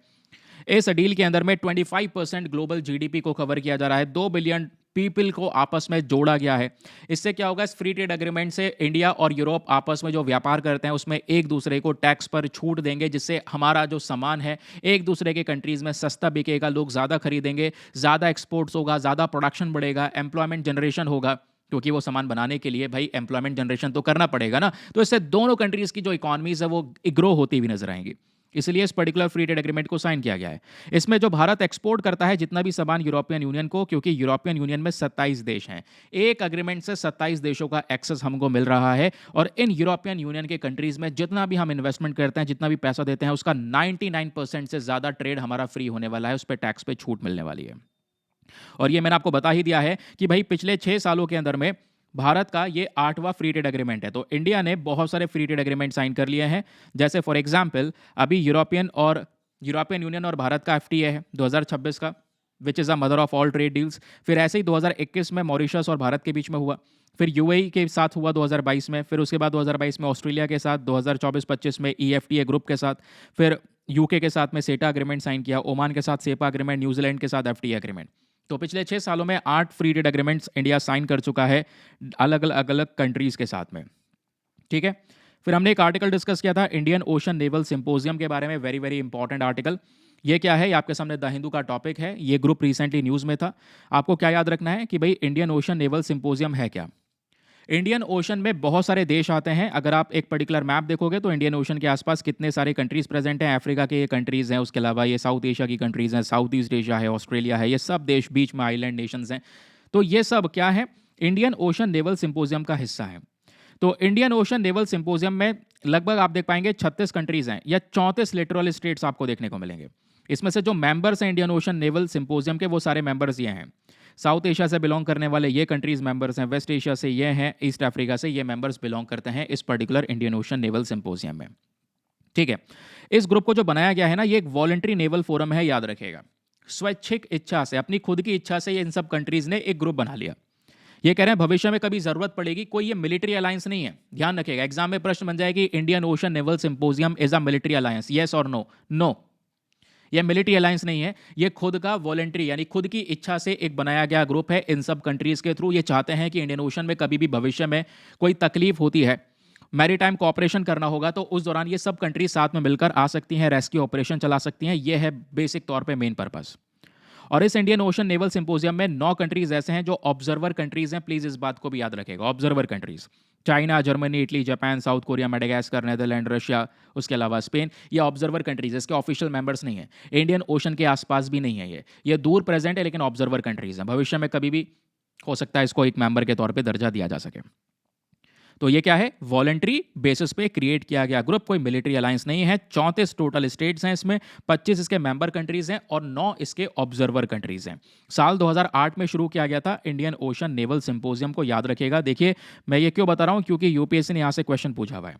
Speaker 1: इस डील के अंदर में 25% ग्लोबल जीडीपी को कवर किया जा रहा है, 2 बिलियन पीपल को आपस में जोड़ा गया है। इससे क्या होगा, इस फ्री ट्रेड एग्रीमेंट से इंडिया और यूरोप आपस में जो व्यापार करते हैं उसमें एक दूसरे को टैक्स पर छूट देंगे, जिससे हमारा जो सामान है एक दूसरे के कंट्रीज में सस्ता बिकेगा, लोग ज़्यादा खरीदेंगे, ज़्यादा एक्सपोर्ट्स होगा, ज़्यादा प्रोडक्शन बढ़ेगा, एम्प्लॉयमेंट जनरेशन होगा, क्योंकि वो सामान बनाने के लिए भाई एम्प्लॉयमेंट जनरेशन तो करना पड़ेगा ना। तो इससे दोनों कंट्रीज की जो इकॉनमीज है वो ग्रो होती हुई नजर आएंगी। इसलिए इस पर्टिकुलर फ्री ट्रेड एग्रीमेंट को साइन किया गया है। इसमें जो भारत एक्सपोर्ट करता है जितना भी सामान यूरोपियन यूनियन को, क्योंकि यूरोपियन यूनियन में 27 देश हैं, एक एग्रीमेंट से 27 देशों का एक्सेस हमको मिल रहा है। और इन यूरोपियन यूनियन के कंट्रीज में जितना भी हम इन्वेस्टमेंट करते हैं, जितना भी पैसा देते हैं, उसका 99% से ज्यादा ट्रेड हमारा फ्री होने वाला है, उस पर टैक्स पे छूट मिलने वाली है। और ये मैंने आपको बता ही दिया है कि भाई पिछले 6 सालों के अंदर में भारत का ये 8वां फ्री ट्रेड एग्रीमेंट है। तो इंडिया ने बहुत सारे फ्री ट्रेड एग्रीमेंट साइन कर लिए हैं। जैसे फॉर एग्जांपल अभी यूरोपियन यूनियन और भारत का एफटीए है 2026 का, which is the mother of all trade deals. फिर ऐसे ही 2021 में मॉरिशस और भारत के बीच में हुआ, फिर यूएई के साथ हुआ 2022 में, फिर उसके बाद 2022 में ऑस्ट्रेलिया के साथ, 2024-25 में ईएफटीए ग्रुप के साथ, फिर यूके के साथ में सेटा एग्रीमेंट साइन किया, ओमान के साथ सेपा एग्रीमेंट, न्यूजीलैंड के साथ एफटीए एग्रीमेंट। तो पिछले 6 सालों में 8 free trade agreements India sign कर चुका है अलग अलग कंट्रीज के साथ में। ठीक है, फिर हमने एक आर्टिकल डिस्कस किया था इंडियन ओशन नेवल सिंपोजियम के बारे में, वेरी वेरी इंपॉर्टेंट आर्टिकल। ये क्या है, ये आपके सामने द हिंदू का टॉपिक है, ये ग्रुप रिसेंटली न्यूज में था। आपको क्या याद रखना है कि भाई इंडियन ओशन नेवल सिंपोजियम है क्या। इंडियन ओशन में बहुत सारे देश आते हैं। अगर आप एक पर्टिकुलर मैप देखोगे तो इंडियन ओशन के आसपास कितने सारे कंट्रीज प्रेजेंट हैं, अफ्रीका के ये कंट्रीज हैं, उसके अलावा ये साउथ एशिया की कंट्रीज हैं, साउथ ईस्ट एशिया है, ऑस्ट्रेलिया है, ये सब देश बीच में आइलैंड नेशंस हैं। तो ये सब क्या है, इंडियन ओशन नेवल सिंपोजियम का हिस्सा है। तो इंडियन ओशन नेवल सिंपोजियम में लगभग आप देख पाएंगे 36 कंट्रीज हैं या 34 लिटरल स्टेट्स आपको देखने को मिलेंगे। इसमें से जो मेंबर्स हैं इंडियन ओशन नेवल सिंपोजियम के, वो सारे मेंबर्स ये हैं। साउथ एशिया से बिलोंग करने वाले ये कंट्रीज मेंबर्स हैं, वेस्ट एशिया से ये हैं, ईस्ट अफ्रीका से ये मेंबर्स बिलोंग करते हैं इस particular Indian ocean naval symposium में। ठीक है, इस ग्रुप को जो बनाया गया है ना, ये एक वॉलंटरी नेवल फोरम है, याद रखिएगा। स्वैच्छिक इच्छा से, अपनी खुद की इच्छा से ये इन सब कंट्रीज ने एक ग्रुप बना लिया। ये कह रहे हैं भविष्य में कभी जरूरत पड़ेगी, कोई ये मिलिट्री अलायंस नहीं है, ध्यान रखिएगा। एग्जाम में प्रश्न बन जाएगी Indian ocean naval symposium is a military alliance, yes और नो? नो, ये मिलिट्री अलायंस नहीं है, ये खुद का वॉलंटरी यानी खुद की इच्छा से एक बनाया गया ग्रुप है इन सब कंट्रीज के थ्रू। ये चाहते हैं कि इंडियन ओशन में कभी भी भविष्य में कोई तकलीफ होती है, मैरीटाइम कोऑपरेशन करना होगा, तो उस दौरान ये सब कंट्रीज साथ में मिलकर आ सकती हैं, रेस्क्यू ऑपरेशन चला सकती हैं। ये है बेसिक तौर पे मेन पर्पस। और इस इंडियन ओशन नेवल सिंपोजियम में 9 कंट्रीज ऐसे हैं जो ऑब्जर्वर कंट्रीज हैं। प्लीज इस बात को भी याद रखेगा, observer countries China, Germany, Italy, Japan, south Korea, Madagascar, Netherland, Russia, उसके अलावा स्पेन, ये ऑब्जर्वर कंट्रीज है। इसके ऑफिशियल मेंबर्स नहीं है, इंडियन ओशन के आसपास भी नहीं है, ये दूर प्रेजेंट है, लेकिन ऑब्जर्वर कंट्रीज है। भविष्य में कभी भी हो सकता है इसको एक मेंबर के तौर पर दर्जा दिया जा सके। तो ये क्या है, वॉलंटरी बेसिस पे क्रिएट किया गया ग्रुप, कोई मिलिट्री अलायंस नहीं है। 34 टोटल स्टेट्स हैं इसमें, 25 इसके मेंबर कंट्रीज हैं और 9 इसके ऑब्जर्वर कंट्रीज हैं। साल 2008 में शुरू किया गया था इंडियन ओशन नेवल सिंपोजियम को, याद रखिएगा। देखिए मैं ये क्यों बता रहा हूं, क्योंकि यूपीएससी ने यहां से क्वेश्चन पूछा हुआ है।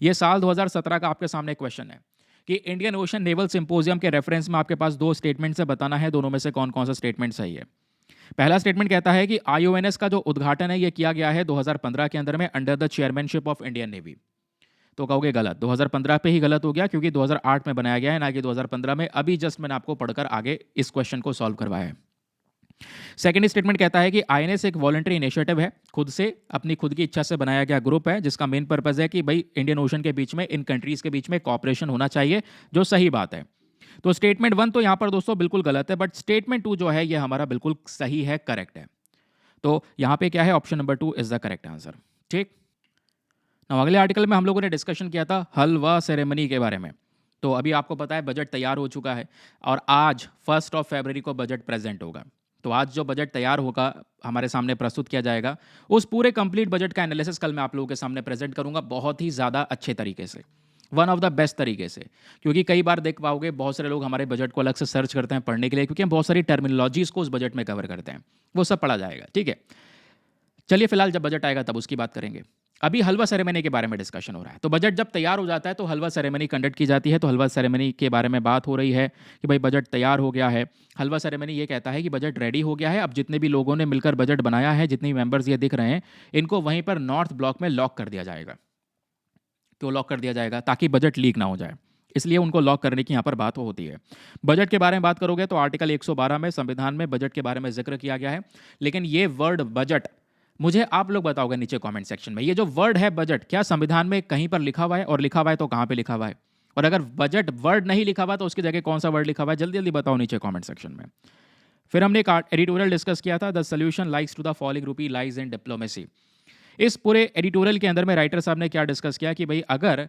Speaker 1: ये साल 2017 का आपके सामने क्वेश्चन है कि इंडियन ओशन नेवल सिंपोजियम के रेफरेंस में आपके पास दो स्टेटमेंट से बताना है, दोनों में से कौन कौन सा स्टेटमेंट सही है। पहला स्टेटमेंट कहता है कि आईओएनएस का जो उद्घाटन है ये किया गया है 2015 के अंदर में under the chairmanship of Indian navy. तो कहोगे गलत, 2015 पे ही गलत हो गया क्योंकि 2008 में बनाया गया है, ना कि 2015 में। अभी जस्ट मैंने आपको पढ़कर आगे इस क्वेश्चन को सॉल्व करवाया है। सेकेंड स्टेटमेंट कहता है कि आईएनएस एक वॉलंटरी इनिशिएटिव है, खुद से अपनी खुद की इच्छा से बनाया गया ग्रुप है, जिसका मेन पर्पज है कि भाई इंडियन ओशन के बीच में, इन कंट्रीज के बीच में कॉपरेशन होना चाहिए, जो सही बात है। तो स्टेटमेंट 1 तो यहाँ पर दोस्तों बिल्कुल गलत है, बट स्टेटमेंट 2 जो है ये हमारा बिल्कुल सही है, करेक्ट है। तो यहाँ पे क्या है, option number 2 is the correct answer. ठीक। ना अगले आर्टिकल में हम लोगों ने डिस्कशन किया था हलवा सेरेमनी के बारे में। तो अभी आपको पता है बजट तैयार हो चुका है और आज 1 फरवरी को बजट प्रेजेंट होगा। तो आज जो बजट तैयार होगा, हमारे सामने प्रस्तुत किया जाएगा, उस पूरे कंप्लीट बजट का एनालिसिस कल मैं आप लोगों के सामने प्रेजेंट करूंगा, बहुत ही ज़्यादा अच्छे तरीके से, वन ऑफ द बेस्ट तरीके से। क्योंकि कई बार देख पाओगे बहुत सारे लोग हमारे बजट को अलग से सर्च करते हैं पढ़ने के लिए, क्योंकि हम बहुत सारी टर्मिनोलॉजीज को उस बजट में कवर करते हैं, वो सब पढ़ा जाएगा। ठीक है, चलिए फिलहाल जब बजट आएगा तब उसकी बात करेंगे। अभी हलवा सेरेमनी के बारे में डिस्कशन हो रहा है। तो बजट जब तैयार हो जाता है तो हलवा सेरेमनी कंडक्ट की जाती है। तो हलवा सेरेमनी के बारे में बात हो रही है कि भाई बजट तैयार हो गया है। हलवा सेरेमनी ये कहता है कि बजट रेडी हो गया है। अब जितने भी लोगों ने मिलकर बजट बनाया है, जितने मेंबर्स ये दिख रहे हैं, इनको वहीं पर नॉर्थ ब्लॉक में लॉक कर दिया जाएगा। क्यों लॉक कर दिया जाएगा? ताकि बजट लीक ना हो जाए, इसलिए उनको लॉक करने की यहाँ पर बात होती है। बजट के बारे में बात करोगे तो आर्टिकल 112 में संविधान में बजट के बारे में जिक्र किया गया है। लेकिन ये वर्ड बजट, मुझे आप लोग बताओगे नीचे कमेंट सेक्शन में, ये जो वर्ड है बजट, क्या संविधान में कहीं पर लिखा हुआ है? और लिखा हुआ है तो कहाँ पे लिखा हुआ है? और अगर बजट वर्ड नहीं लिखा हुआ तो उसकी जगह कौन सा वर्ड लिखा हुआ है? जल्दी जल्दी बताओ नीचे कमेंट सेक्शन में। फिर हमने एक एडिटोरियल डिस्कस किया था, the solution lies to the falling rupee lies in diplomacy. इस पूरे एडिटोरियल के अंदर में राइटर साहब ने क्या डिस्कस किया कि भाई अगर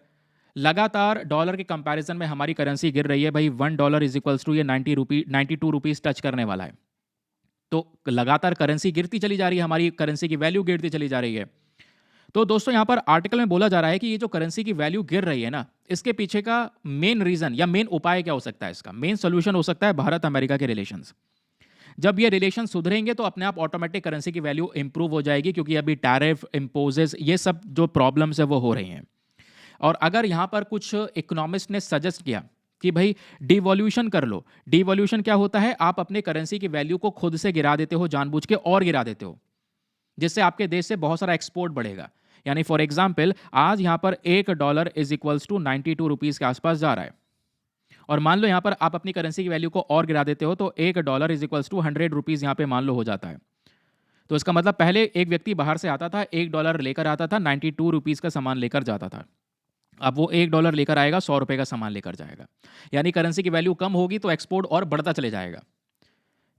Speaker 1: लगातार डॉलर के कंपैरिजन में हमारी करेंसी गिर रही है, भाई $1 इज इक्वल्स टू ये 92 रुपीज टच करने वाला है। तो लगातार करेंसी गिरती चली जा रही है, हमारी करेंसी की वैल्यू गिरती चली जा रही है। तो दोस्तों यहाँ पर आर्टिकल में बोला जा रहा है कि ये जो करेंसी की वैल्यू गिर रही है ना, इसके पीछे का मेन रीजन या मेन उपाय क्या हो सकता है? इसका मेन सोल्यूशन हो सकता है भारत अमेरिका के रिलेशंस। जब ये रिलेशन सुधरेंगे तो अपने आप ऑटोमेटिक करेंसी की वैल्यू इंप्रूव हो जाएगी, क्योंकि अभी टैरिफ, इम्पोजेस, ये सब जो प्रॉब्लम्स है वो हो रही हैं। और अगर यहाँ पर कुछ इकोनॉमिस्ट ने सजेस्ट किया कि भाई डिवॉल्यूशन कर लो। डिवॉल्यूशन क्या होता है? आप अपने करेंसी की वैल्यू को खुद से गिरा देते हो, जानबूझ के और गिरा देते हो, जिससे आपके देश से बहुत सारा एक्सपोर्ट बढ़ेगा। यानी फॉर एग्जाम्पल आज यहाँ पर $1 इज इक्वल्स टू 92 रुपीज़ के आसपास जा रहा है, और मान लो यहाँ पर आप अपनी करेंसी की वैल्यू को और गिरा देते हो तो $1 इज इक्वल्स टू 100 रुपीज़ यहाँ पे मान लो हो जाता है। तो इसका मतलब पहले एक व्यक्ति बाहर से आता था, $1 लेकर आता था, 92 रुपीज़ का सामान लेकर जाता था। अब वो $1 लेकर आएगा, 100 रुपये का सामान लेकर जाएगा। यानी करेंसी की वैल्यू कम होगी तो एक्सपोर्ट और बढ़ता चले जाएगा।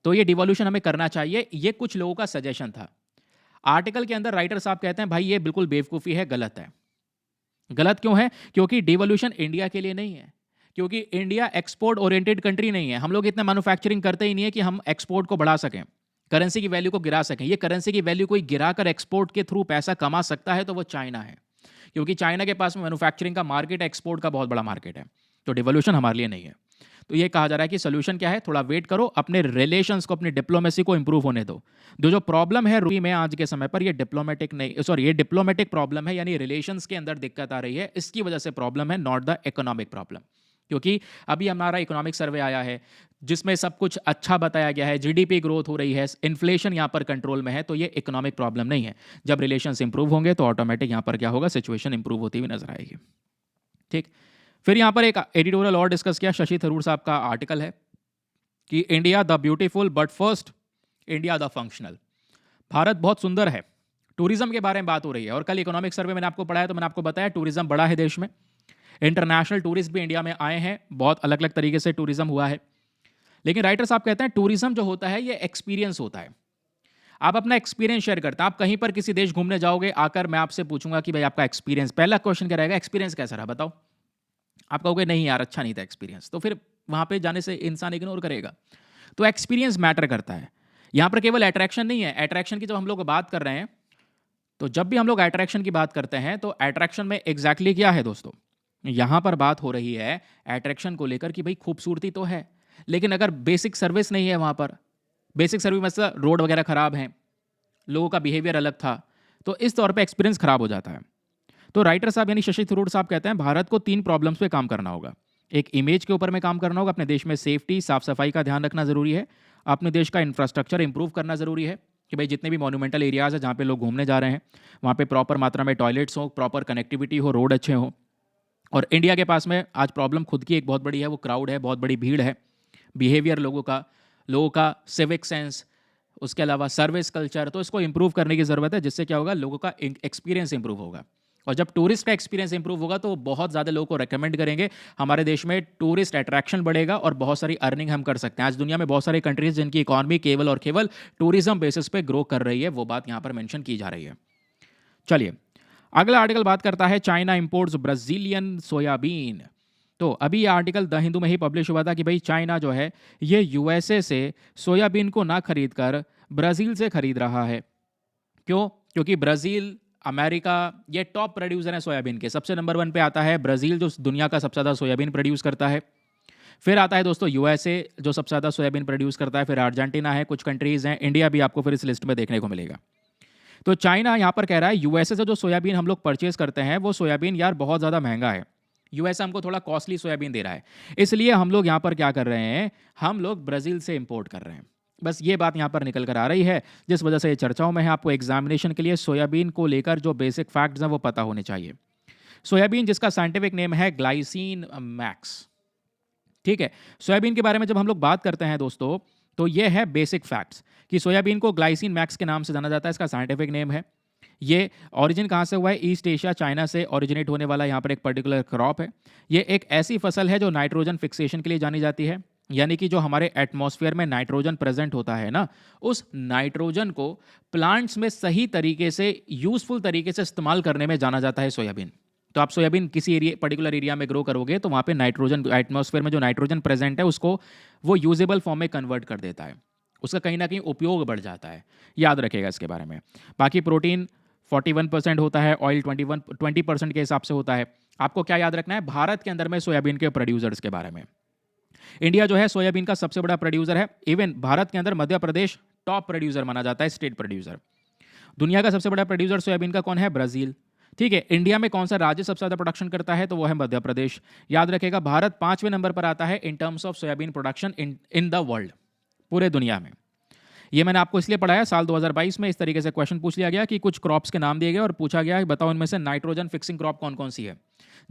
Speaker 1: तो ये डिवॉल्यूशन हमें करना चाहिए, ये कुछ लोगों का सजेशन था। आर्टिकल के अंदर राइटर साहब कहते हैं भाई ये बिल्कुल बेवकूफ़ी है, गलत है। गलत क्यों है? क्योंकि डिवॉल्यूशन इंडिया के लिए नहीं है, क्योंकि इंडिया एक्सपोर्ट ओरिएंटेड कंट्री नहीं है। हम लोग इतना मैन्युफैक्चरिंग करते ही नहीं है कि हम एक्सपोर्ट को बढ़ा सकें, करेंसी की वैल्यू को गिरा सकें। ये करेंसी की वैल्यू कोई गिराकर एक्सपोर्ट के थ्रू पैसा कमा सकता है तो वो चाइना है, क्योंकि चाइना के पास में मैन्युफैक्चरिंग का मार्केट, एक्सपोर्ट का बहुत बड़ा मार्केट है। तो डिवॉल्यूशन हमारे लिए नहीं है। तो ये कहा जा रहा है कि सोल्यूशन क्या है? थोड़ा वेट करो, अपने रिलेशंस को, अपनी डिप्लोमेसी को इंप्रूव होने दो। जो प्रॉब्लम है रूपी में आज के समय पर, ये डिप्लोमेटिक नहीं, सॉरी, ये डिप्लोमेटिक प्रॉब्लम है, यानी रिलेशंस के अंदर दिक्कत आ रही है, इसकी वजह से प्रॉब्लम है, नॉट द इकोनॉमिक प्रॉब्लम। क्योंकि अभी हमारा इकोनॉमिक सर्वे आया है जिसमें सब कुछ अच्छा बताया गया है, जीडीपी ग्रोथ हो रही है, इन्फ्लेशन यहाँ पर कंट्रोल में है, तो ये इकोनॉमिक प्रॉब्लम नहीं है। जब रिलेशंस इंप्रूव होंगे तो ऑटोमेटिक यहाँ पर क्या होगा, सिचुएशन इंप्रूव होती हुई नजर आएगी। ठीक। फिर यहाँ पर एक एडिटोरियल और डिस्कस किया, शशि थरूर साहब का आर्टिकल है कि India the beautiful but first India the functional. Bharat बहुत सुंदर है। टूरिज्म के बारे में बात हो रही है, और कल इकोनॉमिक सर्वे मैंने आपको पढ़ाया तो मैंने आपको बताया टूरिज्म बड़ा है देश में, इंटरनेशनल टूरिस्ट भी इंडिया में आए हैं, बहुत अलग अलग तरीके से टूरिज्म हुआ है। लेकिन राइटर साहब कहते हैं टूरिज्म जो होता है ये एक्सपीरियंस होता है। आप अपना एक्सपीरियंस शेयर करते हैं। आप कहीं पर किसी देश घूमने जाओगे, आकर मैं आपसे पूछूंगा कि भाई आपका एक्सपीरियंस, पहला क्वेश्चन क्या रहेगा? एक्सपीरियंस कैसा रहा बताओ। आप कहोगे नहीं यार अच्छा नहीं था एक्सपीरियंस, तो फिर वहां पे जाने से इंसान इग्नोर करेगा। तो एक्सपीरियंस मैटर करता है। यहाँ पर केवल अट्रैक्शन नहीं है। अट्रैक्शन की जब हम लोग बात कर रहे हैं, तो जब भी हम लोग अट्रैक्शन की बात करते हैं तो अट्रैक्शन में एग्जैक्टली क्या है दोस्तों? यहाँ पर बात हो रही है अट्रैक्शन को लेकर कि भाई खूबसूरती तो है, लेकिन अगर बेसिक सर्विस नहीं है वहाँ पर, बेसिक सर्विस मतलब रोड वगैरह खराब हैं, लोगों का बिहेवियर अलग था, तो इस तौर पे एक्सपीरियंस खराब हो जाता है। तो राइटर साहब यानी शशि थरूर साहब कहते हैं भारत को 3 प्रॉब्लम्स पे काम करना होगा। एक इमेज के ऊपर में काम करना होगा, अपने देश में सेफ्टी साफ सफाई का ध्यान रखना ज़रूरी है, अपने देश का इंफ्रास्ट्रक्चर इंप्रूव करना ज़रूरी है कि भाई जितने भी मॉन्यूमेंटल एरियाज़ है जहाँ पे लोग घूमने जा रहे हैं वहाँ पे प्रॉपर मात्रा में टॉयलेट्स हो, प्रॉपर कनेक्टिविटी हो, रोड अच्छे हों। और इंडिया के पास में आज प्रॉब्लम खुद की एक बहुत बड़ी है, वो क्राउड है, बहुत बड़ी भीड़ है, बिहेवियर लोगों का सिविक सेंस, उसके अलावा सर्विस कल्चर, तो इसको इंप्रूव करने की ज़रूरत है, जिससे क्या होगा, लोगों का एक्सपीरियंस इंप्रूव होगा। और जब टूरिस्ट का एक्सपीरियंस इंप्रूव होगा तो बहुत ज़्यादा लोगों को रेकमेंड करेंगे, हमारे देश में टूरिस्ट अट्रैक्शन बढ़ेगा और बहुत सारी अर्निंग हम कर सकते हैं। आज दुनिया में बहुत सारी कंट्रीज जिनकी इकॉनमी केवल और केवल टूरिज्म बेसिस पे ग्रो कर रही है, वो बात यहाँ पर मेंशन की जा रही है। चलिए अगला आर्टिकल बात करता है चाइना इंपोर्ट्स ब्राजीलियन सोयाबीन। तो अभी ये आर्टिकल द हिंदू में ही पब्लिश हुआ था कि भाई चाइना जो है ये यूएसए से सोयाबीन को ना खरीद कर ब्राज़ील से खरीद रहा है। क्यों? क्योंकि ब्राज़ील, अमेरिका ये टॉप प्रोड्यूसर हैं सोयाबीन के। सबसे नंबर 1 पे आता है ब्राज़ील जो दुनिया का सबसे ज़्यादा सोयाबीन प्रोड्यूस करता है। फिर आता है दोस्तों यूएसए जो सबसे ज़्यादा सोयाबीन प्रोड्यूस करता है। फिर अर्जेंटीना है, कुछ कंट्रीज़ हैं, इंडिया भी आपको फिर इस लिस्ट में देखने को मिलेगा। तो चाइना यहाँ पर कह रहा है यूएसए से जो सोयाबीन हम लोग परचेज करते हैं वो सोयाबीन यार बहुत ज़्यादा महंगा है, यूएसए हमको थोड़ा कॉस्टली सोयाबीन दे रहा है, इसलिए हम लोग यहाँ पर क्या कर रहे हैं, हम लोग ब्राज़ील से इंपोर्ट कर रहे हैं। बस ये बात यहाँ पर निकल कर आ रही है, जिस वजह से ये चर्चाओं में है। आपको एग्जामिनेशन के लिए सोयाबीन को लेकर जो बेसिक फैक्ट्स हैं वो पता होने चाहिए। सोयाबीन जिसका साइंटिफिक नेम है ग्लाइसिन मैक्स, ठीक है। सोयाबीन के बारे में जब हम लोग बात करते हैं दोस्तों, तो ये है बेसिक फैक्ट्स कि सोयाबीन को ग्लाइसिन मैक्स के नाम से जाना जाता है, इसका साइंटिफिक नेम है। ये ओरिजिन कहाँ से हुआ है? ईस्ट एशिया, चाइना से ओरिजिनेट होने वाला यहाँ पर एक पर्टिकुलर क्रॉप है। ये एक ऐसी फसल है जो नाइट्रोजन फिक्सेशन के लिए जानी जाती है, यानी कि जो हमारे एटमॉस्फेयर में नाइट्रोजन प्रेजेंट होता है ना, उस नाइट्रोजन को प्लांट्स में सही तरीके से, यूजफुल तरीके से इस्तेमाल करने में जाना जाता है सोयाबीन। तो आप सोयाबीन किसी एरिया, पर्टिकुलर एरिया में ग्रो करोगे तो वहाँ पे नाइट्रोजन, एटमॉस्फेयर में जो नाइट्रोजन प्रेजेंट है उसको वो यूजेबल फॉर्म में कन्वर्ट कर देता है, उसका कहीं ना कहीं उपयोग बढ़ जाता है। याद रखिएगा इसके बारे में। बाकी प्रोटीन 41% होता है, ऑयल 20% के हिसाब से होता है। आपको क्या याद रखना है भारत के अंदर में सोयाबीन के प्रोड्यूसर्स के बारे में? इंडिया जो है सोयाबीन का सबसे बड़ा प्रोड्यूसर है। इवन भारत के अंदर मध्य प्रदेश टॉप प्रोड्यूसर माना जाता है, स्टेट प्रोड्यूसर। दुनिया का सबसे बड़ा प्रोड्यूसर सोयाबीन का कौन है? ब्राजील। ठीक है। इंडिया में कौन सा राज्य सबसे ज्यादा प्रोडक्शन करता है? तो वो है मध्य प्रदेश। याद रखेगा भारत 5वें नंबर पर आता है in terms of soybean production in the world, पूरे दुनिया में। ये मैंने आपको इसलिए पढ़ाया, साल 2022 में इस तरीके से क्वेश्चन पूछ लिया गया कि कुछ क्रॉप्स के नाम दिए गए और पूछा गया कि बताओ इनमें से नाइट्रोजन फिक्सिंग क्रॉप कौन कौन सी है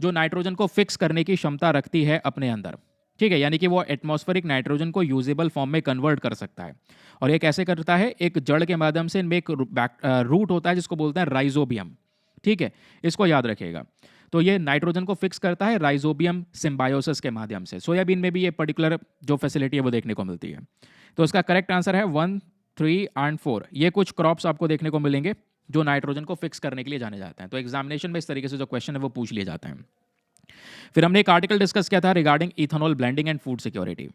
Speaker 1: जो नाइट्रोजन को फिक्स करने की क्षमता रखती है अपने अंदर। ठीक है, यानी कि वो एटमॉस्फेरिक नाइट्रोजन को यूजेबल फॉर्म में कन्वर्ट कर सकता है। और ये कैसे करता है? एक जड़ के माध्यम से। इनमें एक रूट होता है जिसको बोलते हैं राइजोबियम। ठीक है, इसको याद रखिएगा। तो ये नाइट्रोजन को फिक्स करता है राइजोबियम सिम्बायोसिस के माध्यम से। सोयाबीन में भी ये पर्टिकुलर जो फैसिलिटी है वो देखने को मिलती है। तो इसका करेक्ट आंसर है 1, 3 एंड 4। ये कुछ क्रॉप्स आपको देखने को मिलेंगे जो नाइट्रोजन को फिक्स करने के लिए जाने जाते हैं। तो एग्जामिनेशन में इस तरीके से जो क्वेश्चन है वो पूछ लिए जाते हैं। फिर हमने एक आर्टिकल डिस्कस किया था regarding ethanol blending and food security.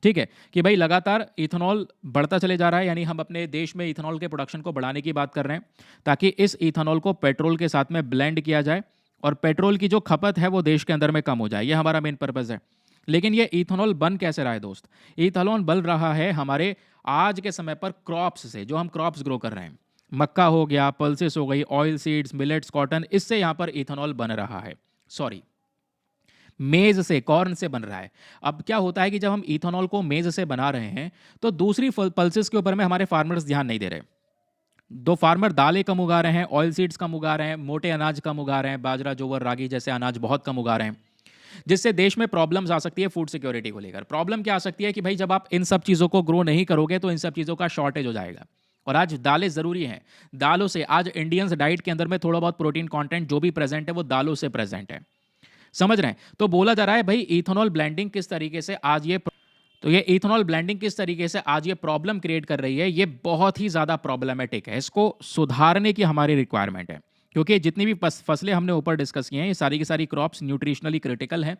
Speaker 1: ठीक है, कि भाई लगातार इथेनॉल बढ़ता चले जा रहा है, यानी हम अपने देश में इथेनॉल के प्रोडक्शन को बढ़ाने की बात कर रहे हैं ताकि इस इथेनॉल को पेट्रोल के साथ में ब्लेंड किया जाए और पेट्रोल की जो खपत है वो देश के अंदर में कम हो जाए। ये हमारा मेन पर्पज़ है। लेकिन ये इथेनॉल बन कैसे रहा है दोस्त? इथेनॉल बन रहा है हमारे आज के समय पर क्रॉप्स से, जो हम क्रॉप्स ग्रो कर रहे हैं। मक्का हो गया, पल्सेस हो गई, ऑयल सीड्स, मिलेट्स, कॉटन, इससे यहाँ पर इथेनॉल बन रहा है। सॉरी, मेज से, कॉर्न से बन रहा है। अब क्या होता है कि जब हम इथेनॉल को मेज से बना रहे हैं तो दूसरी पल्सेस के ऊपर में हमारे फार्मर्स ध्यान नहीं दे रहे। दो फार्मर दालें कम उगा रहे हैं, ऑयल सीड्स कम उगा रहे हैं, मोटे अनाज कम उगा रहे हैं, बाजरा, जोवर, रागी जैसे अनाज बहुत कम उगा रहे हैं, जिससे देश में प्रॉब्लम्स आ सकती है फूड सिक्योरिटी को लेकर। प्रॉब्लम क्या आ सकती है कि भाई जब आप इन सब चीज़ों को ग्रो नहीं करोगे तो इन सब चीज़ों का शॉर्टेज हो जाएगा। और आज दालें ज़रूरी हैं। दालों से आज इंडियंस डाइट के अंदर में थोड़ा बहुत प्रोटीन कंटेंट जो भी प्रेजेंट है वो दालों से प्रेजेंट है। समझ रहे हैं? तो बोला जा रहा है भाई इथेनॉल ब्लेंडिंग किस तरीके से आज ये, तो ये इथेनॉल ब्लेंडिंग किस तरीके से आज ये प्रॉब्लम क्रिएट कर रही है, ये बहुत ही ज़्यादा प्रॉब्लमेटिक है। इसको सुधारने की हमारी रिक्वायरमेंट है, क्योंकि जितनी भी फसलें हमने ऊपर डिस्कस की हैं ये सारी की सारी क्रॉप्स न्यूट्रिशनली क्रिटिकल हैं,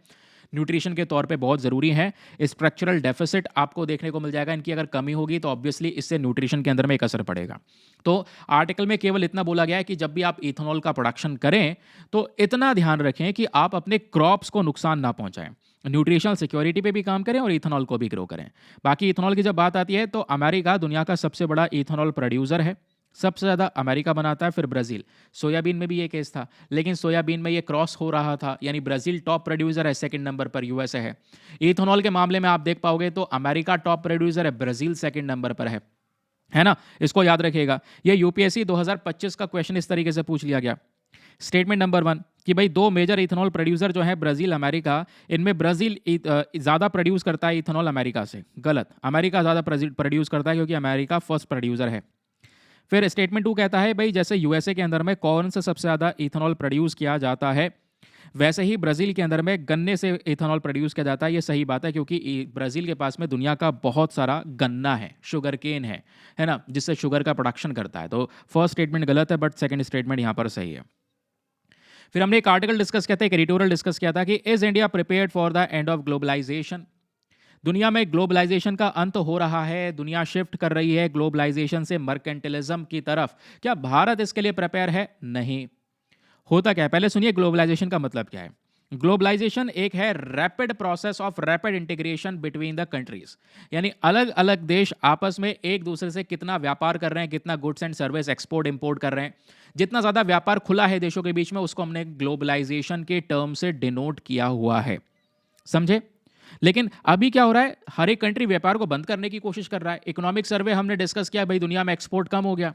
Speaker 1: न्यूट्रिशन के तौर पे बहुत ज़रूरी है। स्ट्रक्चरल डेफिसिट आपको देखने को मिल जाएगा, इनकी अगर कमी होगी तो ऑब्वियसली इससे न्यूट्रिशन के अंदर में एक असर पड़ेगा। तो आर्टिकल में केवल इतना बोला गया है कि जब भी आप इथेनॉल का प्रोडक्शन करें तो इतना ध्यान रखें कि आप अपने क्रॉप्स को नुकसान ना पहुंचाएं, न्यूट्रिशनल सिक्योरिटी पे भी काम करें और इथेनॉल को भी ग्रो करें। बाकी इथेनॉल की जब बात आती है तो अमेरिका दुनिया का सबसे बड़ा इथेनॉल प्रोड्यूसर है। सबसे ज़्यादा अमेरिका बनाता है, फिर ब्राज़ील। सोयाबीन में भी ये केस था, लेकिन सोयाबीन में ये क्रॉस हो रहा था, यानी ब्राज़ील टॉप प्रोड्यूसर है, सेकंड नंबर पर यूएसए है। इथेनॉल के मामले में आप देख पाओगे तो अमेरिका टॉप प्रोड्यूसर है, ब्राज़ील सेकंड नंबर पर है ना? इसको याद रखिएगा। ये यूपीएससी 2025 का क्वेश्चन इस तरीके से पूछ लिया गया। स्टेटमेंट नंबर 1 कि भाई 2 मेजर इथेनॉल प्रोड्यूसर जो है ब्राज़ील, अमेरिका, इनमें ब्राज़ील ज़्यादा प्रोड्यूस करता है इथेनॉल अमेरिका से। गलत, अमेरिका ज़्यादा प्रोड्यूस करता है क्योंकि अमेरिका फर्स्ट प्रोड्यूसर है। फिर स्टेटमेंट 2 कहता है भाई जैसे यूएसए के अंदर में कॉर्न से सबसे ज़्यादा इथेनॉल प्रोड्यूस किया जाता है, वैसे ही ब्राज़ील के अंदर में गन्ने से इथेनॉल प्रोड्यूस किया जाता है। ये सही बात है क्योंकि ब्राज़ील के पास में दुनिया का बहुत सारा गन्ना है, शुगर केन है ना, जिससे शुगर का प्रोडक्शन करता है। तो फर्स्ट स्टेटमेंट गलत है, बट सेकंड स्टेटमेंट यहाँ पर सही है। फिर हमने एक आर्टिकल डिस्कस किया था, एक एडिटोरियल डिस्कस किया था कि is India prepared for the end of globalisation. दुनिया में ग्लोबलाइजेशन का अंत हो रहा है, दुनिया शिफ्ट कर रही है ग्लोबलाइजेशन से मर्केंटिलिज्म की तरफ। क्या भारत इसके लिए प्रिपेयर है? नहीं। होता क्या है, पहले सुनिए ग्लोबलाइजेशन का मतलब क्या है। ग्लोबलाइजेशन एक है rapid process of rapid integration between the countries, यानी अलग अलग देश आपस में एक दूसरे से कितना व्यापार कर रहे हैं, कितना goods and service export import कर रहे हैं। जितना ज़्यादा व्यापार खुला है देशों के बीच में, उसको हमने ग्लोबलाइजेशन के टर्म से डिनोट किया हुआ है। समझे? लेकिन अभी क्या हो रहा है, हर एक कंट्री व्यापार को बंद करने की कोशिश कर रहा है। इकोनॉमिक सर्वे हमने डिस्कस किया, भाई दुनिया में एक्सपोर्ट कम हो गया,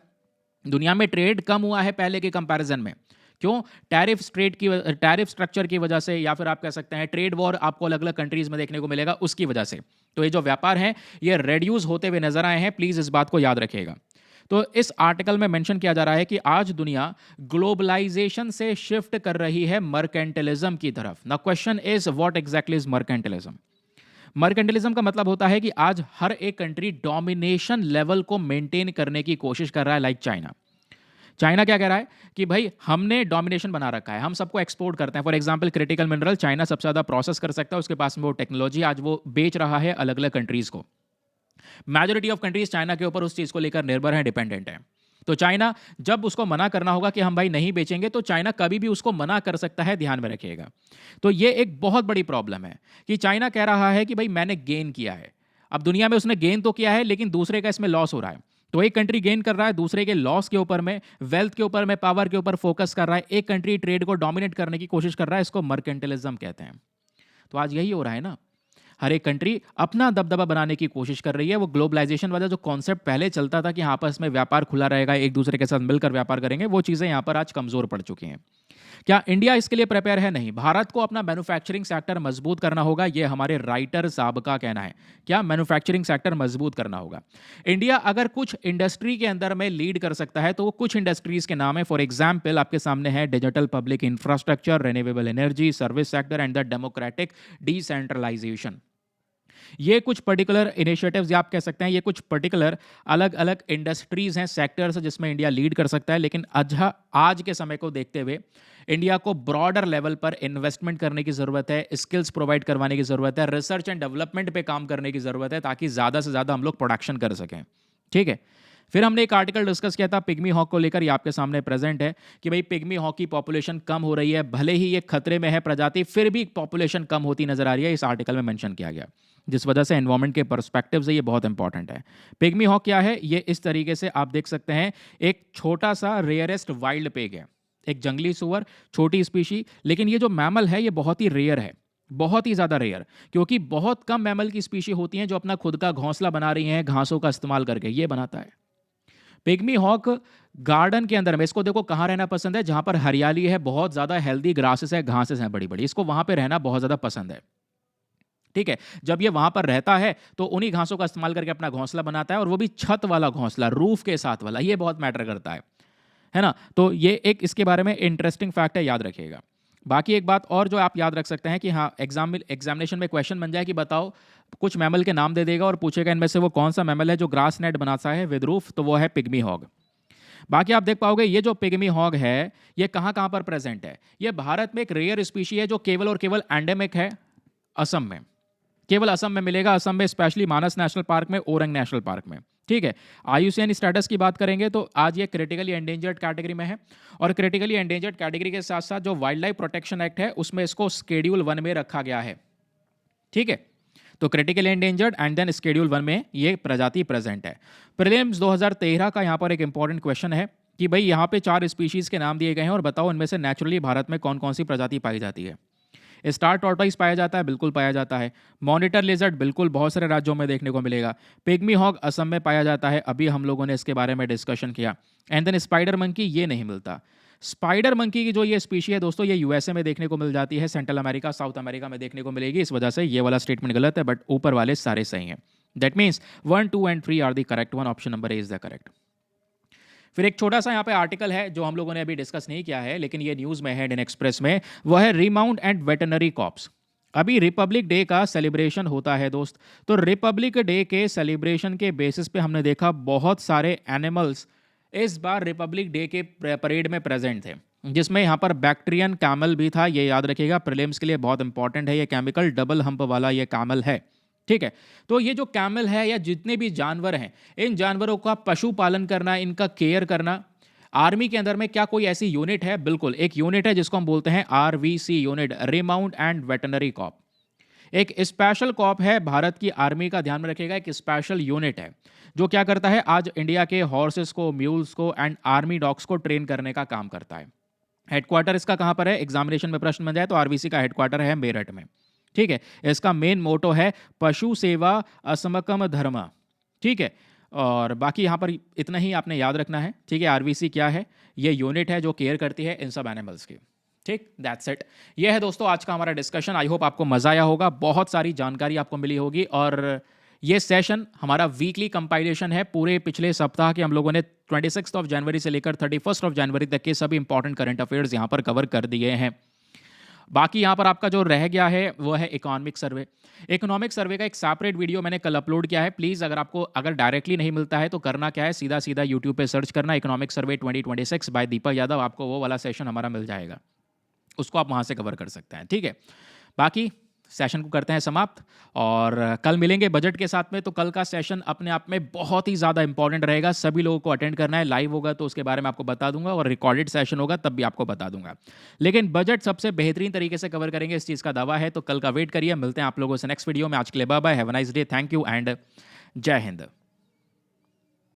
Speaker 1: दुनिया में ट्रेड कम हुआ है पहले के कंपैरिजन में। क्यों? टैरिफ स्ट्रक्चर की वजह से, या फिर आप कह सकते हैं ट्रेड वॉर आपको अलग अलग कंट्रीज में देखने को मिलेगा, उसकी वजह से। तो ये जो व्यापार है ये रेड्यूस होते हुए नजर आए हैं, प्लीज इस बात को याद रखिएगा। तो इस आर्टिकल में मेंशन किया जा रहा है कि आज दुनिया ग्लोबलाइजेशन से शिफ्ट कर रही है मर्केंटिलिज्म की तरफ। Now question is what exactly is mercantilism? Mercantilism का मतलब होता है कि आज हर एक कंट्री डोमिनेशन लेवल को मेंटेन करने की कोशिश कर रहा है, लाइक चाइना। चाइना क्या कह रहा है कि भाई हमने डोमिनेशन बना रखा है, हम सबको एक्सपोर्ट करते हैं। For example critical mineral China सबसे ज़्यादा प्रोसेस कर सकता है, उसके पास में वो टेक्नोलॉजी, आज वो बेच रहा है अलग अलग कंट्रीज को। मेजॉरिटी ऑफ कंट्रीज चाइना के ऊपर उस चीज़ को लेकर निर्भर है, डिपेंडेंट है। तो चाइना जब उसको मना करना होगा कि हम भाई नहीं बेचेंगे, तो चाइना कभी भी उसको मना कर सकता है, ध्यान में रखिएगा। तो ये एक बहुत बड़ी प्रॉब्लम है कि चाइना कह रहा है कि भाई मैंने गेन किया है। अब दुनिया में उसने गेन तो किया है, लेकिन दूसरे का इसमें लॉस हो रहा है। तो एक कंट्री गेन कर रहा है, दूसरे के लॉस के ऊपर में, वेल्थ के ऊपर में, पावर के ऊपर फोकस कर रहा है। एक कंट्री ट्रेड को डोमिनेट करने की कोशिश कर रहा है, इसको मर्केंटिलिज्म कहते हैं। तो आज यही हो रहा है ना, हर एक कंट्री अपना दबदबा बनाने की कोशिश कर रही है। वो ग्लोबलाइजेशन वाला जो कॉन्सेप्ट पहले चलता था कि हाँ आपस में व्यापार खुला रहेगा, एक दूसरे के साथ मिलकर व्यापार करेंगे, वो चीज़ें यहाँ पर आज कमज़ोर पड़ चुकी हैं। क्या इंडिया इसके लिए प्रिपेयर है? नहीं। भारत को अपना मैन्युफैक्चरिंग सेक्टर मजबूत करना होगा, ये हमारे राइटर साहब का कहना है। क्या? मैन्युफैक्चरिंग सेक्टर मजबूत करना होगा। इंडिया अगर कुछ इंडस्ट्री के अंदर में लीड कर सकता है तो वो कुछ इंडस्ट्रीज के नाम है। फॉर एग्जाम्पल आपके सामने है digital public infrastructure, renewable energy, service sector and the democratic decentralisation. ये कुछ पर्टिकुलर इनिशिएटिव्स, या आप कह सकते हैं ये कुछ पर्टिकुलर अलग अलग इंडस्ट्रीज हैं, सेक्टर्स हैं जिसमें इंडिया लीड कर सकता है। लेकिन आज के समय को देखते हुए इंडिया को ब्रॉडर लेवल पर इन्वेस्टमेंट करने की ज़रूरत है, स्किल्स प्रोवाइड करवाने की ज़रूरत है, रिसर्च एंड डेवलपमेंट पे काम करने की ज़रूरत है, ताकि ज़्यादा से ज़्यादा हम लोग प्रोडक्शन कर सकें। ठीक है। फिर हमने एक आर्टिकल डिस्कस किया था पिग्मी हॉक को लेकर, ये आपके सामने प्रेजेंट है कि भाई पिग्मी हॉक की पॉपुलेशन कम हो रही है, भले ही ये खतरे में है प्रजाति, फिर भी पॉपुलेशन कम होती नजर आ रही है, इस आर्टिकल में मेंशन किया गया, जिस वजह से एनवायरमेंट के पर्सपेक्टिव से ये बहुत इंपॉर्टेंट है। पिग्मी हॉक क्या है? ये इस तरीके से आप देख सकते हैं, एक छोटा सा रेयरेस्ट वाइल्ड पिग है, एक जंगली सुअर, छोटी स्पीशी। लेकिन ये जो मैमल है ये बहुत ही रेयर है, बहुत ही ज़्यादा रेयर, क्योंकि बहुत कम मैमल की स्पीशी होती हैं जो अपना खुद का घोंसला बना रही हैं घासों का इस्तेमाल करके, ये बनाता है। पिग्मी हॉक गार्डन के अंदर में, इसको देखो कहाँ रहना पसंद है, जहाँ पर हरियाली है, बहुत ज़्यादा हेल्दी ग्रासेस है, घासेस हैं बड़ी बड़ी, इसको वहाँ पर रहना बहुत ज़्यादा पसंद है। ठीक है। जब ये वहां पर रहता है तो उन्हीं घासों का इस्तेमाल करके अपना घोंसला बनाता है, और वो भी छत वाला घोंसला, रूफ के साथ वाला, ये बहुत मैटर करता है ना। तो ये एक इसके बारे में इंटरेस्टिंग फैक्ट है, याद रखिएगा। बाकी एक बात और जो आप याद रख सकते हैं कि हाँ एग्जामिनेशन में क्वेश्चन बन जाए कि बताओ, कुछ मैमल के नाम दे देगा और पूछेगा इनमें से वो कौन सा मैमल है जो ग्रास नेट बनाता है विद रूफ, तो वो है पिग्मी हॉग। बाकी आप देख पाओगे ये जो पिग्मी हॉग है ये कहाँ कहाँ पर प्रेजेंट है। ये भारत में एक रेयर स्पीशी है जो केवल और केवल एंडेमिक है असम में, केवल असम में मिलेगा, असम में स्पेशली मानस नेशनल पार्क में, ओरंग नेशनल पार्क में। ठीक है। आईयूसीएन स्टेटस की बात करेंगे तो आज ये क्रिटिकली एंडेंजर्ड कैटेगरी में है, और क्रिटिकली एंडेंजर्ड कैटेगरी के साथ साथ जो वाइल्ड लाइफ प्रोटेक्शन एक्ट है उसमें इसको शेड्यूल 1 में रखा गया है। ठीक है। तो critical endangered and then schedule 1 में ये प्रजाति प्रेजेंट है। प्रीलिम्स 2013 का यहाँ पर एक इंपॉर्टेंट क्वेश्चन है कि भाई यहाँ पे 4 स्पीशीज के नाम दिए गए हैं और बताओ इनमें से नेचुरली भारत में कौन कौन सी प्रजाति पाई जाती है। स्टार टॉर्टोइस पाया जाता है, बिल्कुल पाया जाता है। मॉनिटर लिजर्ड बिल्कुल बहुत सारे राज्यों में देखने को मिलेगा। पिग्मी हॉग असम में पाया जाता है, अभी हम लोगों ने इसके बारे में डिस्कशन किया। एंड देन स्पाइडर मंकी ये नहीं मिलता। स्पाइडर मंकी की जो ये स्पीशी है दोस्तों, ये यूएसए में देखने को मिल जाती है, सेंट्रल अमेरिका, साउथ अमेरिका में देखने को मिलेगी। इस वजह से ये वाला स्टेटमेंट गलत है, बट ऊपर वाले सारे सही हैं। That means 1, 2 and 3 are the correct one. Option number A is the correct. फिर एक छोटा सा यहाँ पे आर्टिकल है जो हम लोगों ने अभी डिस्कस नहीं किया है, लेकिन ये न्यूज़ में है इंडियन एक्सप्रेस में, वो है रीमाउंट एंड वेटरनरी कॉप्स। अभी रिपब्लिक डे का सेलिब्रेशन होता है दोस्त, तो रिपब्लिक डे के सेलिब्रेशन के बेसिस पे हमने देखा बहुत सारे एनिमल्स इस बार रिपब्लिक डे के परेड में प्रेजेंट थे, जिसमें यहाँ पर बैक्टीरियन कैमल भी था। ये याद रखिएगा, प्रीलिम्स के लिए बहुत इंपॉर्टेंट है। ये केमिकल डबल हम्प वाला ये कैमल है, ठीक है। तो ये जो कैमल है या जितने भी जानवर हैं, इन जानवरों का पशुपालन करना, इनका केयर करना, आर्मी के अंदर में क्या कोई ऐसी यूनिट है? बिल्कुल, एक यूनिट है जिसको हम बोलते हैं RVC unit, remount and veterinary corps. एक स्पेशल कॉप है भारत की आर्मी का, ध्यान में रखिएगा, एक स्पेशल यूनिट है जो क्या करता है, आज इंडिया के हॉर्सेस को, म्यूल्स को एंड आर्मी डॉग्स को ट्रेन करने का काम करता है। हेडक्वार्टर इसका कहाँ पर है? एग्जामिनेशन में प्रश्न बन जाए तो आरवीसी का हेडक्वार्टर है मेरठ में, ठीक है। इसका मेन मोटो है पशु सेवा असमकम धर्म, ठीक है। और बाकी यहाँ पर इतना ही आपने याद रखना है, ठीक है। आरवीसी क्या है? ये यूनिट है जो केयर करती है इन सब एनिमल्स की, ठीक। That's it. ये है दोस्तों आज का हमारा डिस्कशन। आई होप आपको मजा आया होगा, बहुत सारी जानकारी आपको मिली होगी। और ये सेशन हमारा वीकली कंपाइलेशन है। पूरे पिछले सप्ताह के हम लोगों ने 26 जनवरी से लेकर 31 जनवरी तक के सभी इंपॉर्टेंट करंट अफेयर्स यहाँ पर कवर कर दिए हैं। बाकी यहाँ पर आपका जो रह गया है वो है इकोनॉमिक सर्वे। इकोनॉमिक सर्वे का एक सेपरेट वीडियो मैंने कल अपलोड किया है। प्लीज़ अगर डायरेक्टली नहीं मिलता है तो करना क्या है, सीधा सीधा यूट्यूब पे सर्च करना economic survey 2026 bye Deepak Yadav, आपको वो वाला सेशन हमारा मिल जाएगा, उसको आप वहाँ से कवर कर सकते हैं, ठीक है। बाकी सेशन को करते हैं समाप्त और कल मिलेंगे बजट के साथ में। तो कल का सेशन अपने आप में बहुत ही ज़्यादा इंपॉर्टेंट रहेगा, सभी लोगों को अटेंड करना है। लाइव होगा तो उसके बारे में आपको बता दूंगा, और रिकॉर्डेड सेशन होगा तब भी आपको बता दूंगा। लेकिन बजट सबसे बेहतरीन तरीके से कवर करेंगे, इस चीज़ का दावा है। तो कल का वेट करिए, मिलते हैं आप लोगों से नेक्स्ट वीडियो में। आज के लिए bye bye, have a nice day, thank you and जय हिंद।